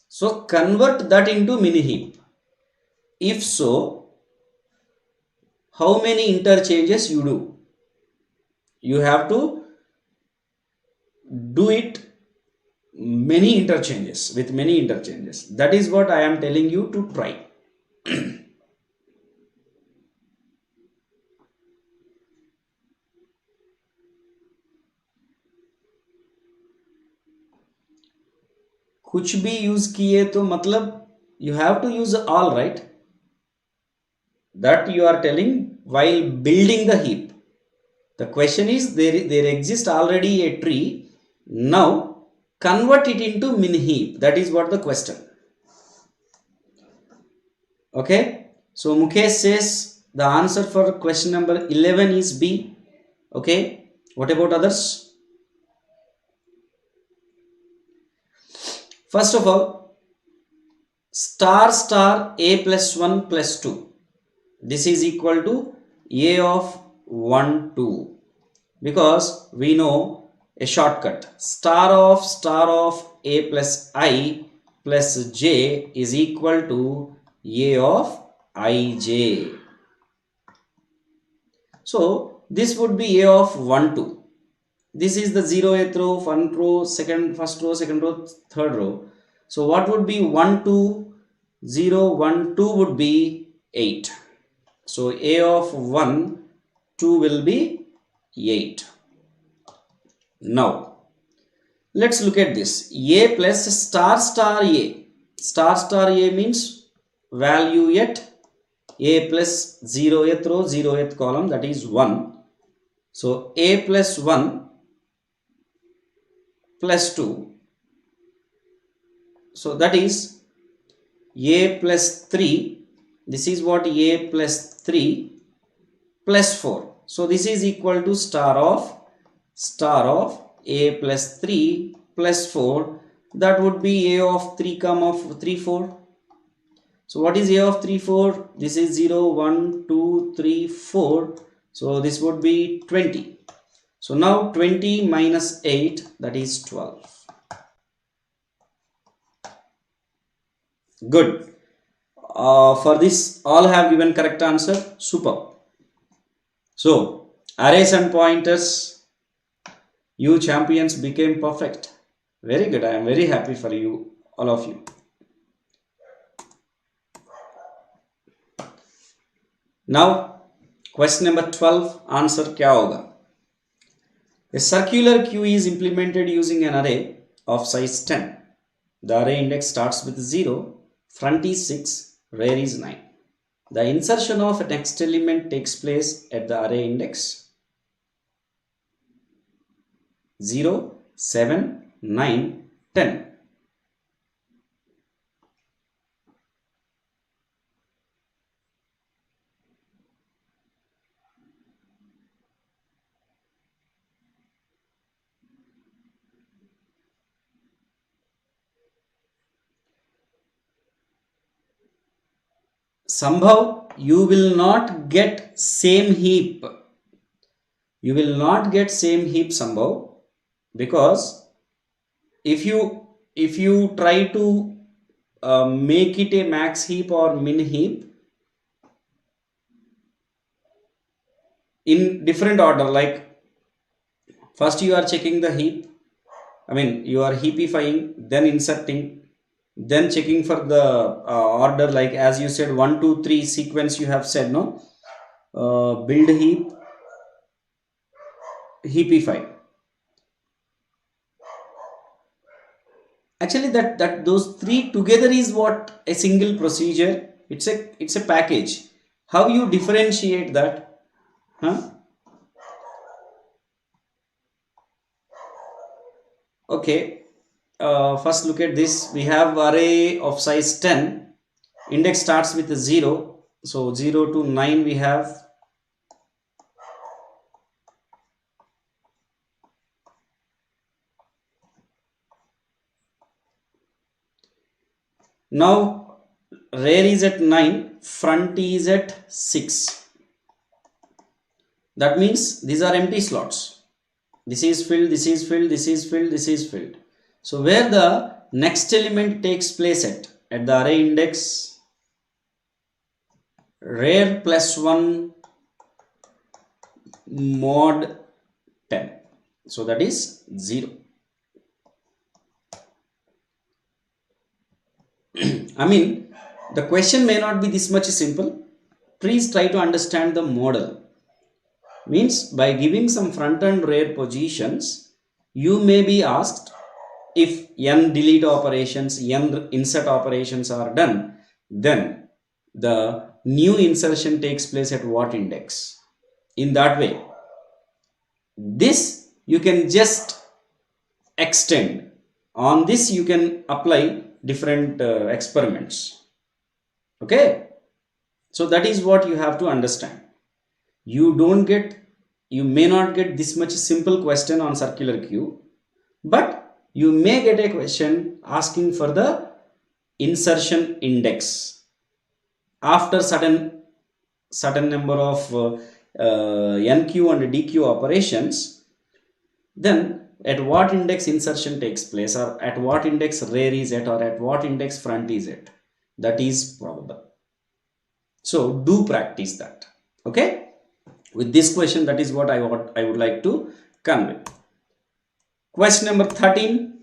So convert that into mini heap. If so, how many interchanges you do? You have to do it many interchanges, with many interchanges. That is what I am telling you to try. कुछ भी use किए तो मतलब you have to use all, right? That you are telling while building the heap. The question is there exists already a tree. Now convert it into min heap. That is what the question. Okay. So Mukesh says the answer for question number 11 is B. Okay. What about others? First of all, star star a plus 1 plus 2. This is equal to a of 1 2, because we know a shortcut. Star of a plus I plus j is equal to a of ij. So this would be a of 1 2. This is the 0th row, first row, second row, third row. So what would be 1 2 0 1 2 would be 8. So a of 1 2 will be 8. Now let's look at this. A plus star star a. Star star a means value at a plus 0th row, 0th column, that is 1. So a plus 1 plus 2. So that is a plus 3. This is what a plus 3 plus 4. So this is equal to star of a plus 3 plus 4. That would be a of 3 comma 3 4. So what is a of 3 4? This is 0 1 2 3 4. So this would be 20. So now 20 minus 8, that is 12. Good. For this all have given correct answer. Super. So arrays and pointers, you champions became perfect. Very good. I am very happy for you, all of you. Now question number 12, answer क्या होगा? A circular queue is implemented using an array of size 10. The array index starts with 0, front is 6, rear is 9. The insertion of a next element takes place at the array index 0, 7, 9, 10. Somehow you will not get same heap. You will not get same heap somehow, because if you try to make it a max heap or min heap in different order, like first you are checking the heap, I mean you are heapifying, then inserting, then checking for the order, like as you said 1 2 3 sequence you have said, no, build heap, heapify. Actually that those three together is what a single procedure, it's a package. How you differentiate that, huh? Okay, first look at this. We have array of size 10, index starts with a 0, so 0 to 9 we have. Now rear is at 9, front is at 6. That means these are empty slots. This is filled, this is filled, this is filled, this is filled. So where the next element takes place at the array index rear plus 1 mod 10. So that is 0. I mean the question may not be this much simple. Please try to understand the model. Means by giving some front and rear positions, you may be asked if n delete operations, n insert operations are done, then the new insertion takes place at what index. In that way, this you can just extend. On this you can apply different experiments. Okay, so that is what you have to understand. You may not get this much simple question on circular queue, but you may get a question asking for the insertion index after certain number of nq and dq operations. Then at what index insertion takes place, or at what index rear is at, or at what index front is at. That is probable. So do practice that. Okay, with this question, that is what I would like to convey. Question number 13.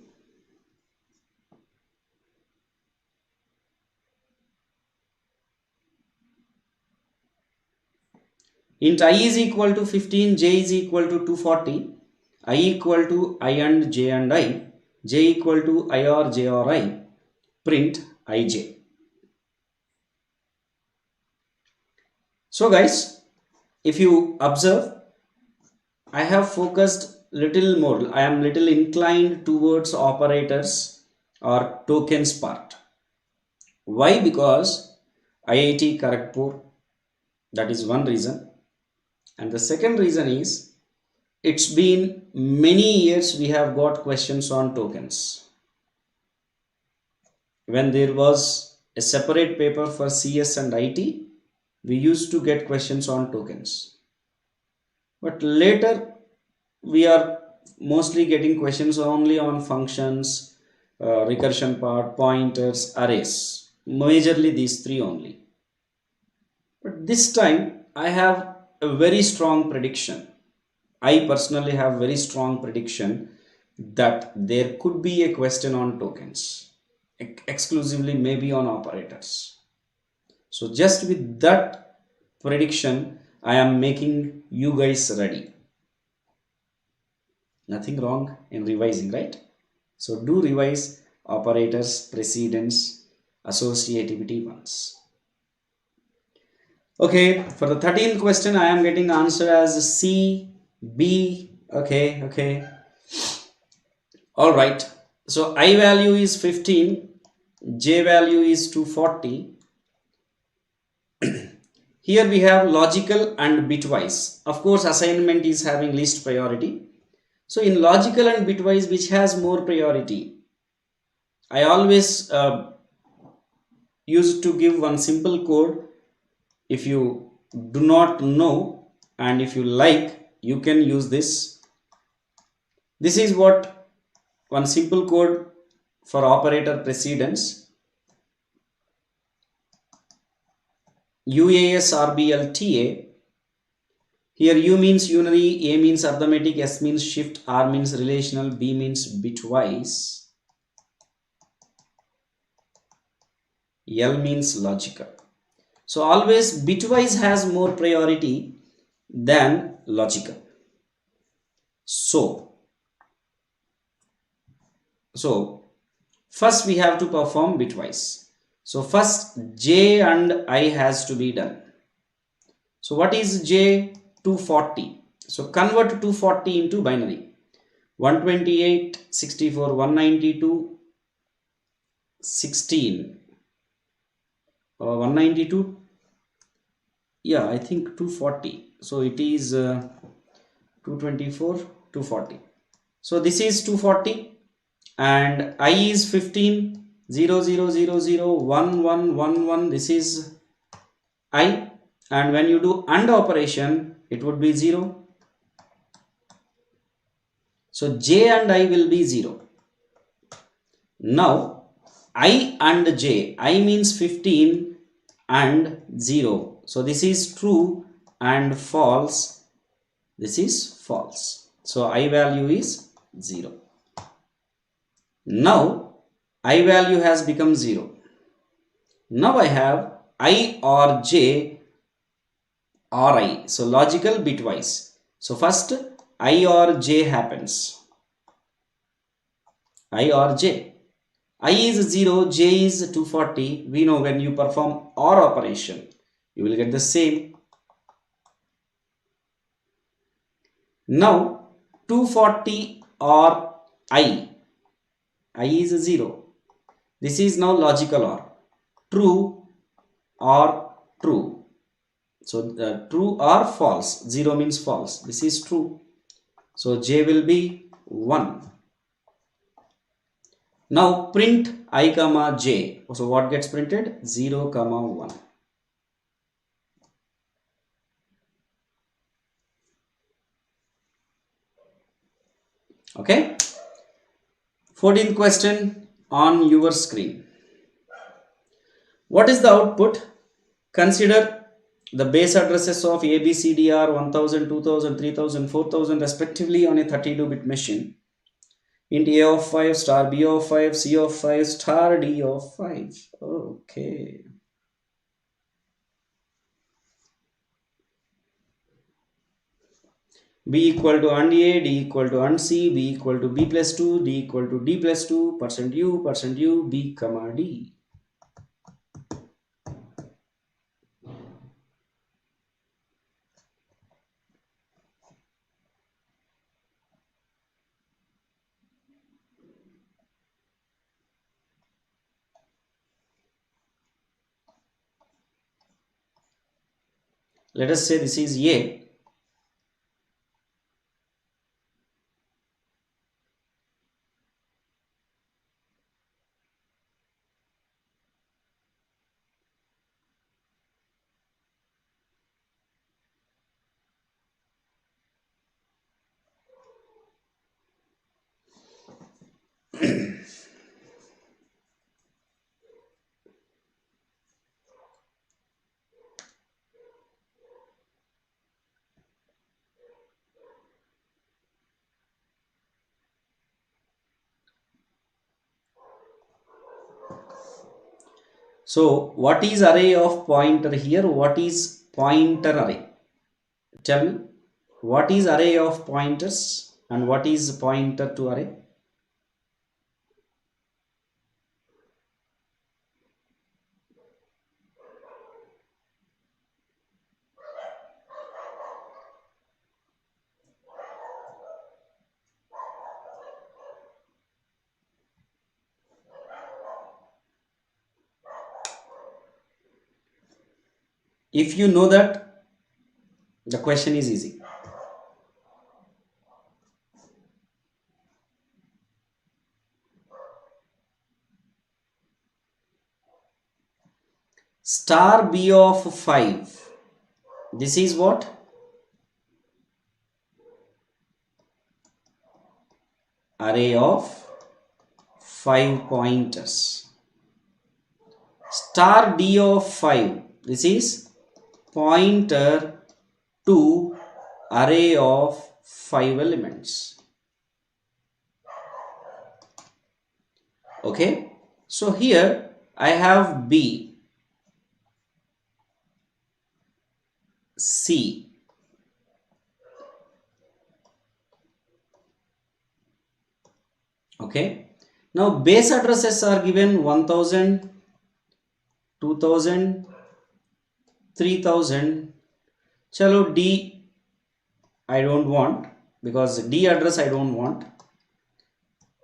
Int I is equal to 15, j is equal to 240, I equal to I and j and I, j equal to I or j or I, print ij. So guys, if you observe, I have focused little more, I am little inclined towards operators or tokens part. Why? Because IIT Kharagpur, that is one reason. And the second reason is, it's been many years we have got questions on tokens. When there was a separate paper for CS and IT, we used to get questions on tokens. But later we are mostly getting questions only on functions, recursion part, pointers, arrays. Majorly these three only. But this time I have a very strong prediction. I personally have very strong prediction that there could be a question on tokens, exclusively maybe on operators. So just with that prediction, I am making you guys ready. Nothing wrong in revising, right? So do revise operators, precedence, associativity once. Okay, for the 13th question, I am getting answer as C, B. Okay. All right. So I value is 15, J value is 240. Here we have logical and bitwise. Of course, assignment is having least priority. So in logical and bitwise, which has more priority? I always used to give one simple code. If you do not know and if you like, you can use this. This is what one simple code for operator precedence. UAS RBLTA. Here U means unary, A means arithmetic, S means shift, R means relational, B means bitwise, L means logical. So always bitwise has more priority than logical. So first we have to perform bitwise. So first J and I has to be done. So what is J? 240. So convert 240 into binary. 128, 64, 192, 16. 192. Yeah, I think 240. So it is 224, 240. So this is 240 and I is 15, 0, 0, 0, 0, 1, 1, 1, 1. This is I, and when you do AND operation, it would be 0. So J and I will be 0. Now I and J, I means 15 and 0. So this is true and false. This is false. So I value is 0. Now I value has become 0. Now I have I or J or I. So logical bitwise. So first I or J happens. I or J. I is 0, J is 240. We know when you perform OR operation, you will get the same. Now 240 or I is 0. This is now logical OR. True or true. So true or false. 0 means false. This is true. So J will be 1. Now print I comma J. So what gets printed? 0 comma 1. Okay. 14th question on your screen. What is the output? Consider the base addresses of A, B, C, D are 1000, 2000, 3000, 4000 respectively on a 32-bit machine. Int A of 5, star B of 5, C of 5, star D of 5. Okay. B equal to and A, D equal to and C, B equal to B plus 2, D equal to D plus 2, %U, B comma D. Let us say this is A. So what is array of pointer here? What is pointer array? Tell me, what is array of pointers and what is pointer to array? If you know that, the question is easy. Star b of 5. This is what? Array of 5 pointers. Star d of 5. This is pointer to array of 5 elements. Okay. So here I have B, C, okay. Now base addresses are given 1000, 2000, 3000. Chalo D I don't want, because D address I don't want.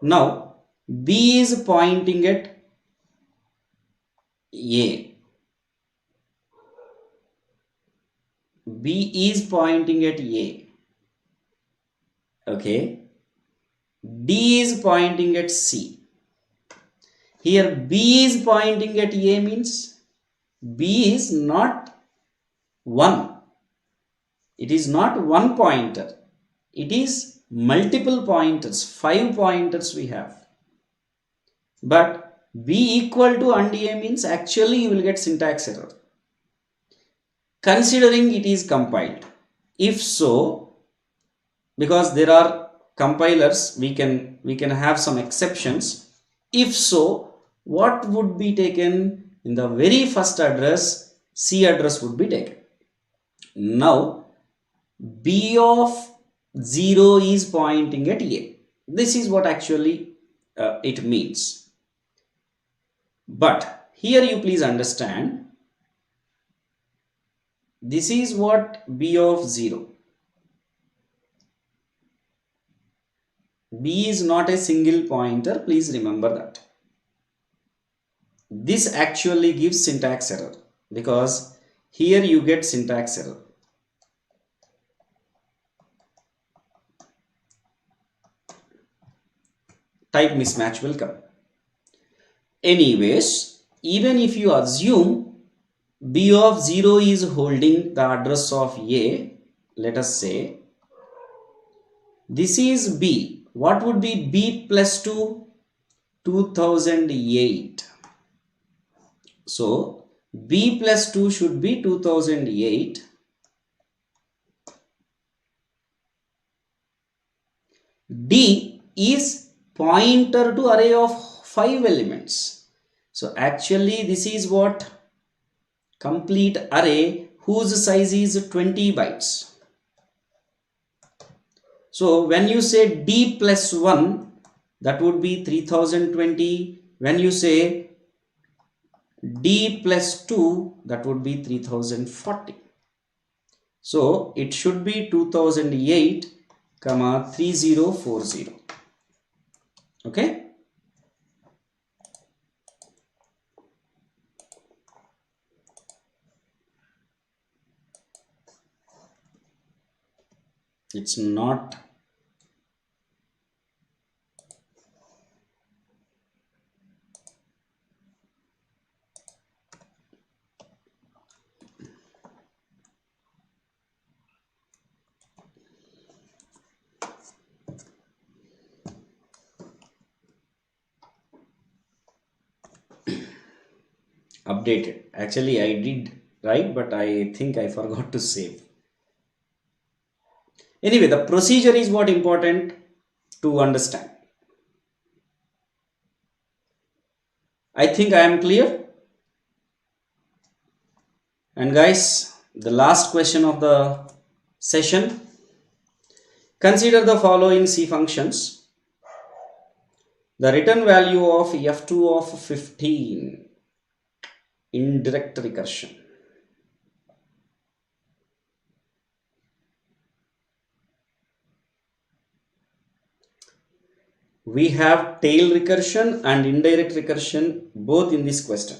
Now B is pointing at A. B is pointing at A. Okay. D is pointing at C. Here B is pointing at A means B is not 1. It is not one pointer. It is multiple pointers. 5 pointers we have. But B equal to and A means actually you will get syntax error, considering it is compiled. If so, because there are compilers, we can have some exceptions. If so, what would be taken? In the very first address, C address would be taken. Now B of 0 is pointing at A. This is what actually it means. But here you please understand, this is what B of 0. B is not a single pointer, please remember that. This actually gives syntax error, because here you get syntax error. Type mismatch will come. Anyways, even if you assume B of 0 is holding the address of A, let us say this is B. What would be B plus 2? 2008. So B plus 2 should be 2008. D is pointer to array of 5 elements. So actually this is what? Complete array whose size is 20 bytes. So when you say D plus 1, that would be 3020. When you say D plus 2, that would be 3040. So it should be 2008, 3040. Okay. It's not updated. Actually I did right, but I think I forgot to save. Anyway, the procedure is what important to understand. I think I am clear. And guys, the last question of the session. Consider the following C functions. The return value of f2 of 15 in direct recursion. We have tail recursion and indirect recursion both in this question.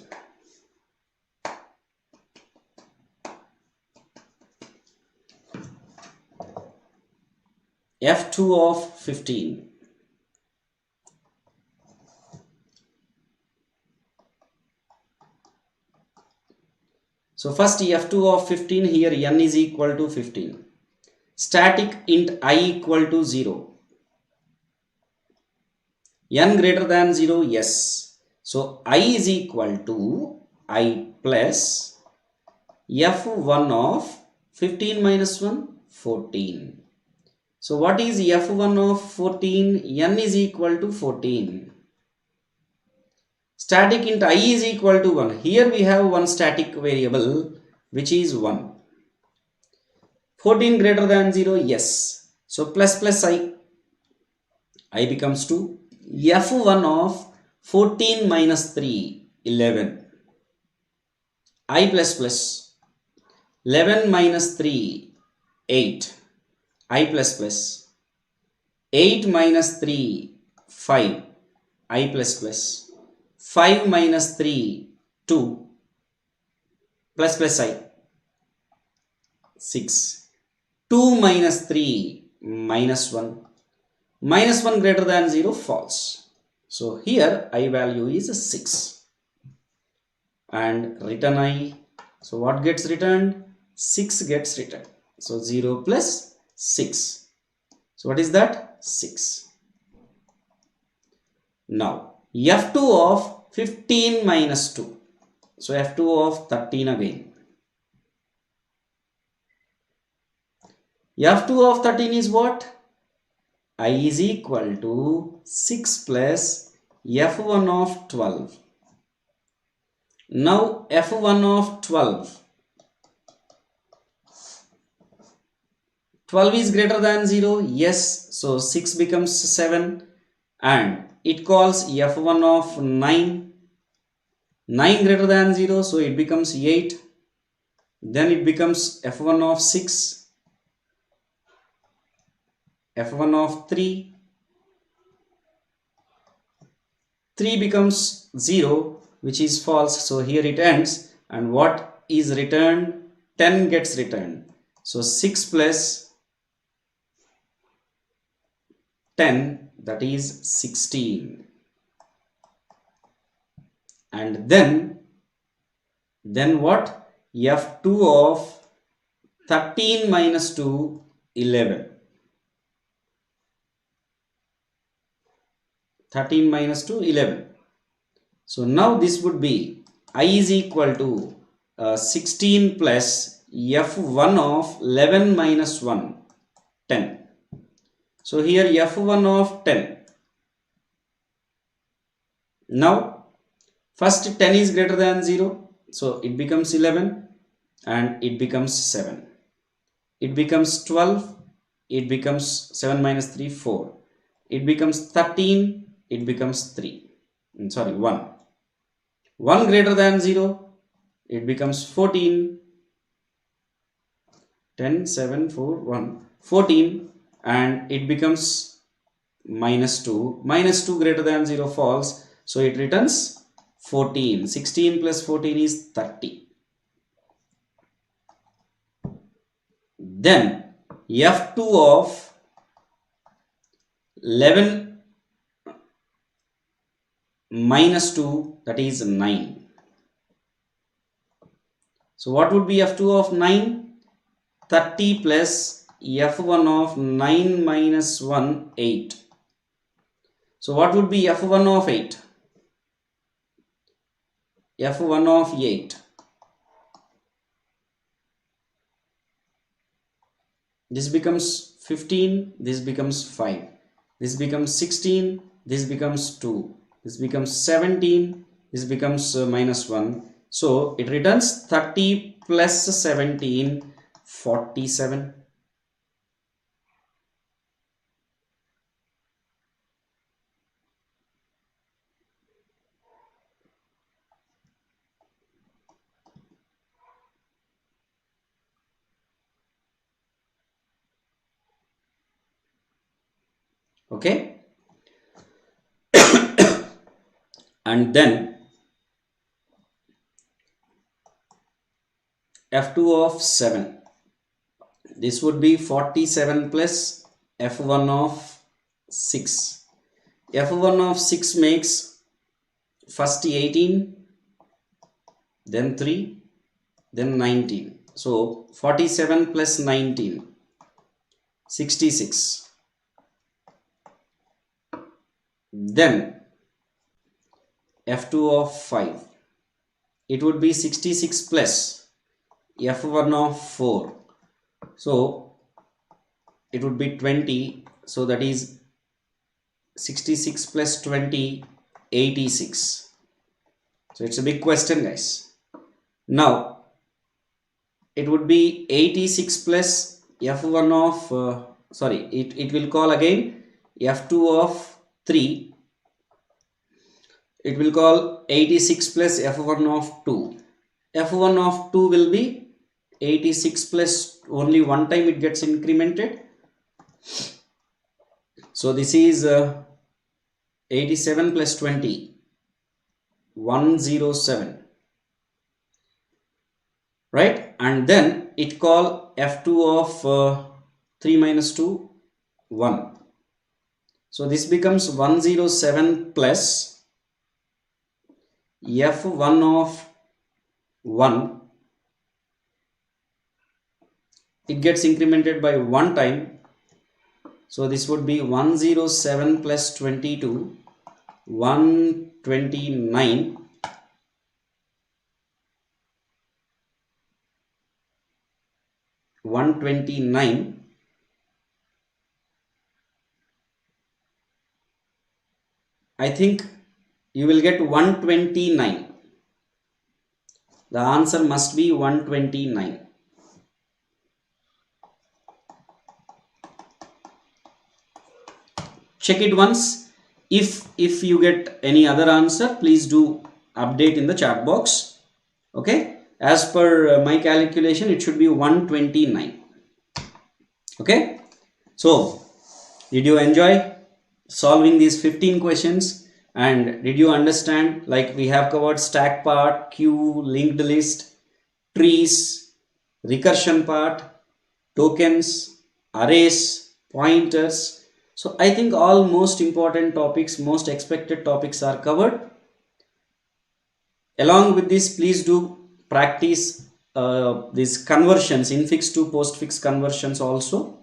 f2 of 15. So first f2 of 15, here n is equal to 15. Static int I equal to 0. N greater than 0, yes. So I is equal to I plus f1 of 15 minus 1, 14. So what is f1 of 14? N is equal to 14. Static int I is equal to 1. Here we have one static variable which is 1. 14 greater than 0, yes. So plus plus I becomes 2. f1 of 14 minus 3, 11. I plus plus 11 minus 3, 8. I plus plus 8 minus 3, 5. I plus plus 5 minus 3, 2. Plus plus I, 6. 2 minus 3, minus 1. Minus 1 greater than 0, false. So here I value is 6. And return I. So what gets returned? 6 gets returned. So 0 plus 6. So what is that? 6. Now f2 of 15 minus 2. So f2 of 13 again. f2 of 13 is what? I is equal to 6 plus f1 of 12. Now f1 of 12. 12 is greater than 0. Yes. So 6 becomes 7. And it calls f1 of 9. 9 greater than 0. So it becomes 8. Then it becomes f1 of 6. f1 of 3. 3 becomes 0, which is false. So here it ends. And what is returned? 10 gets returned. So 6 plus 10, that is 16. And then what? f2 of 13 minus 2, 11. 13 minus 2, 11. So now this would be I is equal to 16 plus f1 of 11 minus 1, 10. So here f1 of 10. Now first 10 is greater than 0. So it becomes 11 and it becomes 7. It becomes 12. It becomes 7 minus 3, 4. It becomes 13. It becomes 3. Sorry, 1. 1 greater than 0. It becomes 14. 10, 7, 4, 1. 14. And it becomes minus 2. Minus 2 greater than 0, false. So it returns 14. 16 plus 14 is 30. Then f2 of 11 minus 2, that is 9. So what would be f2 of 9? 30 plus f1 of 9 minus 1, 8. So what would be f1 of 8? f1 of 8. This becomes 15, this becomes 5. This becomes 16, this becomes 2. This becomes 17, this becomes minus 1. So it returns 30 plus 17, 47. Okay. And then F2 of 7. This would be 47 plus F1 of 6. F1 of 6 makes first 18, then 3, then 19. So 47 plus 19, 66. Then F2 of 5. It would be 66 plus F1 of 4. So it would be 20. So that is 66 plus 20, 86. So it's a big question, guys. Now it would be 86 plus F1 of it will call again F2 of 3. It will call 86 plus F1 of 2. F1 of 2 will be 86 plus only one time it gets incremented. So this is 87 plus 20, 107. Right? And then it call F2 of 3 minus 2, 1. So this becomes 107 plus F1 of 1. It gets incremented by one time. So this would be 107 plus 22, 129. I think you will get 129. The answer must be 129. Check it once. If you get any other answer, please do update in the chat box. Okay, as per my calculation, it should be 129. Okay, so did you enjoy solving these 15 questions? And did you understand, like we have covered stack part, queue, linked list, trees, recursion part, tokens, arrays, pointers. So I think all most important topics, most expected topics are covered. Along with this, please do practice these conversions, infix to postfix conversions also.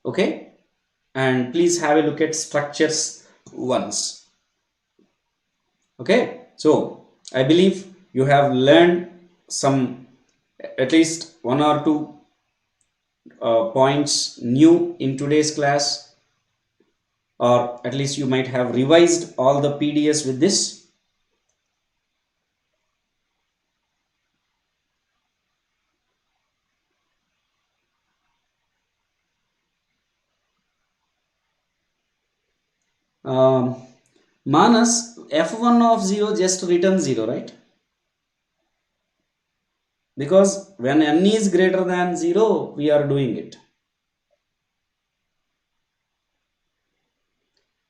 Okay, and please have a look at structures once. Okay, so I believe you have learned some, at least one or two points new in today's class, or at least you might have revised all the PDS with this. Manas, F1 of 0 just return 0, right? Because when n is greater than 0, we are doing it.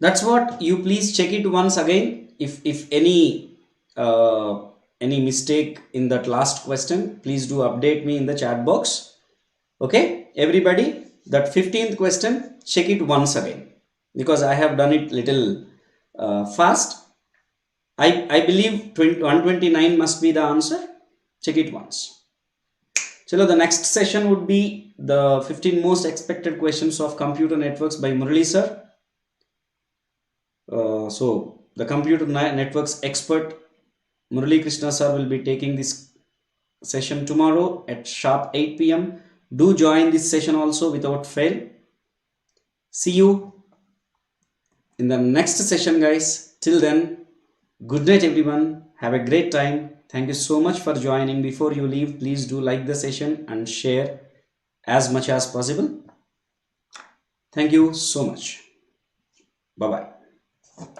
That's what you please check it once again. If any mistake in that last question, please do update me in the chat box. Okay, everybody, that 15th question, check it once again, because I have done it little fast. I believe 129 must be the answer. Check it once. So the next session would be the 15 most expected questions of computer networks by Murali sir. So the computer networks expert Murali Krishna sir will be taking this session tomorrow at sharp 8 p.m. Do join this session also without fail. See you in the next session, guys. Till then, good night everyone. Have a great time. Thank you so much for joining. Before you leave, please do like the session and share as much as possible. Thank you so much. Bye bye.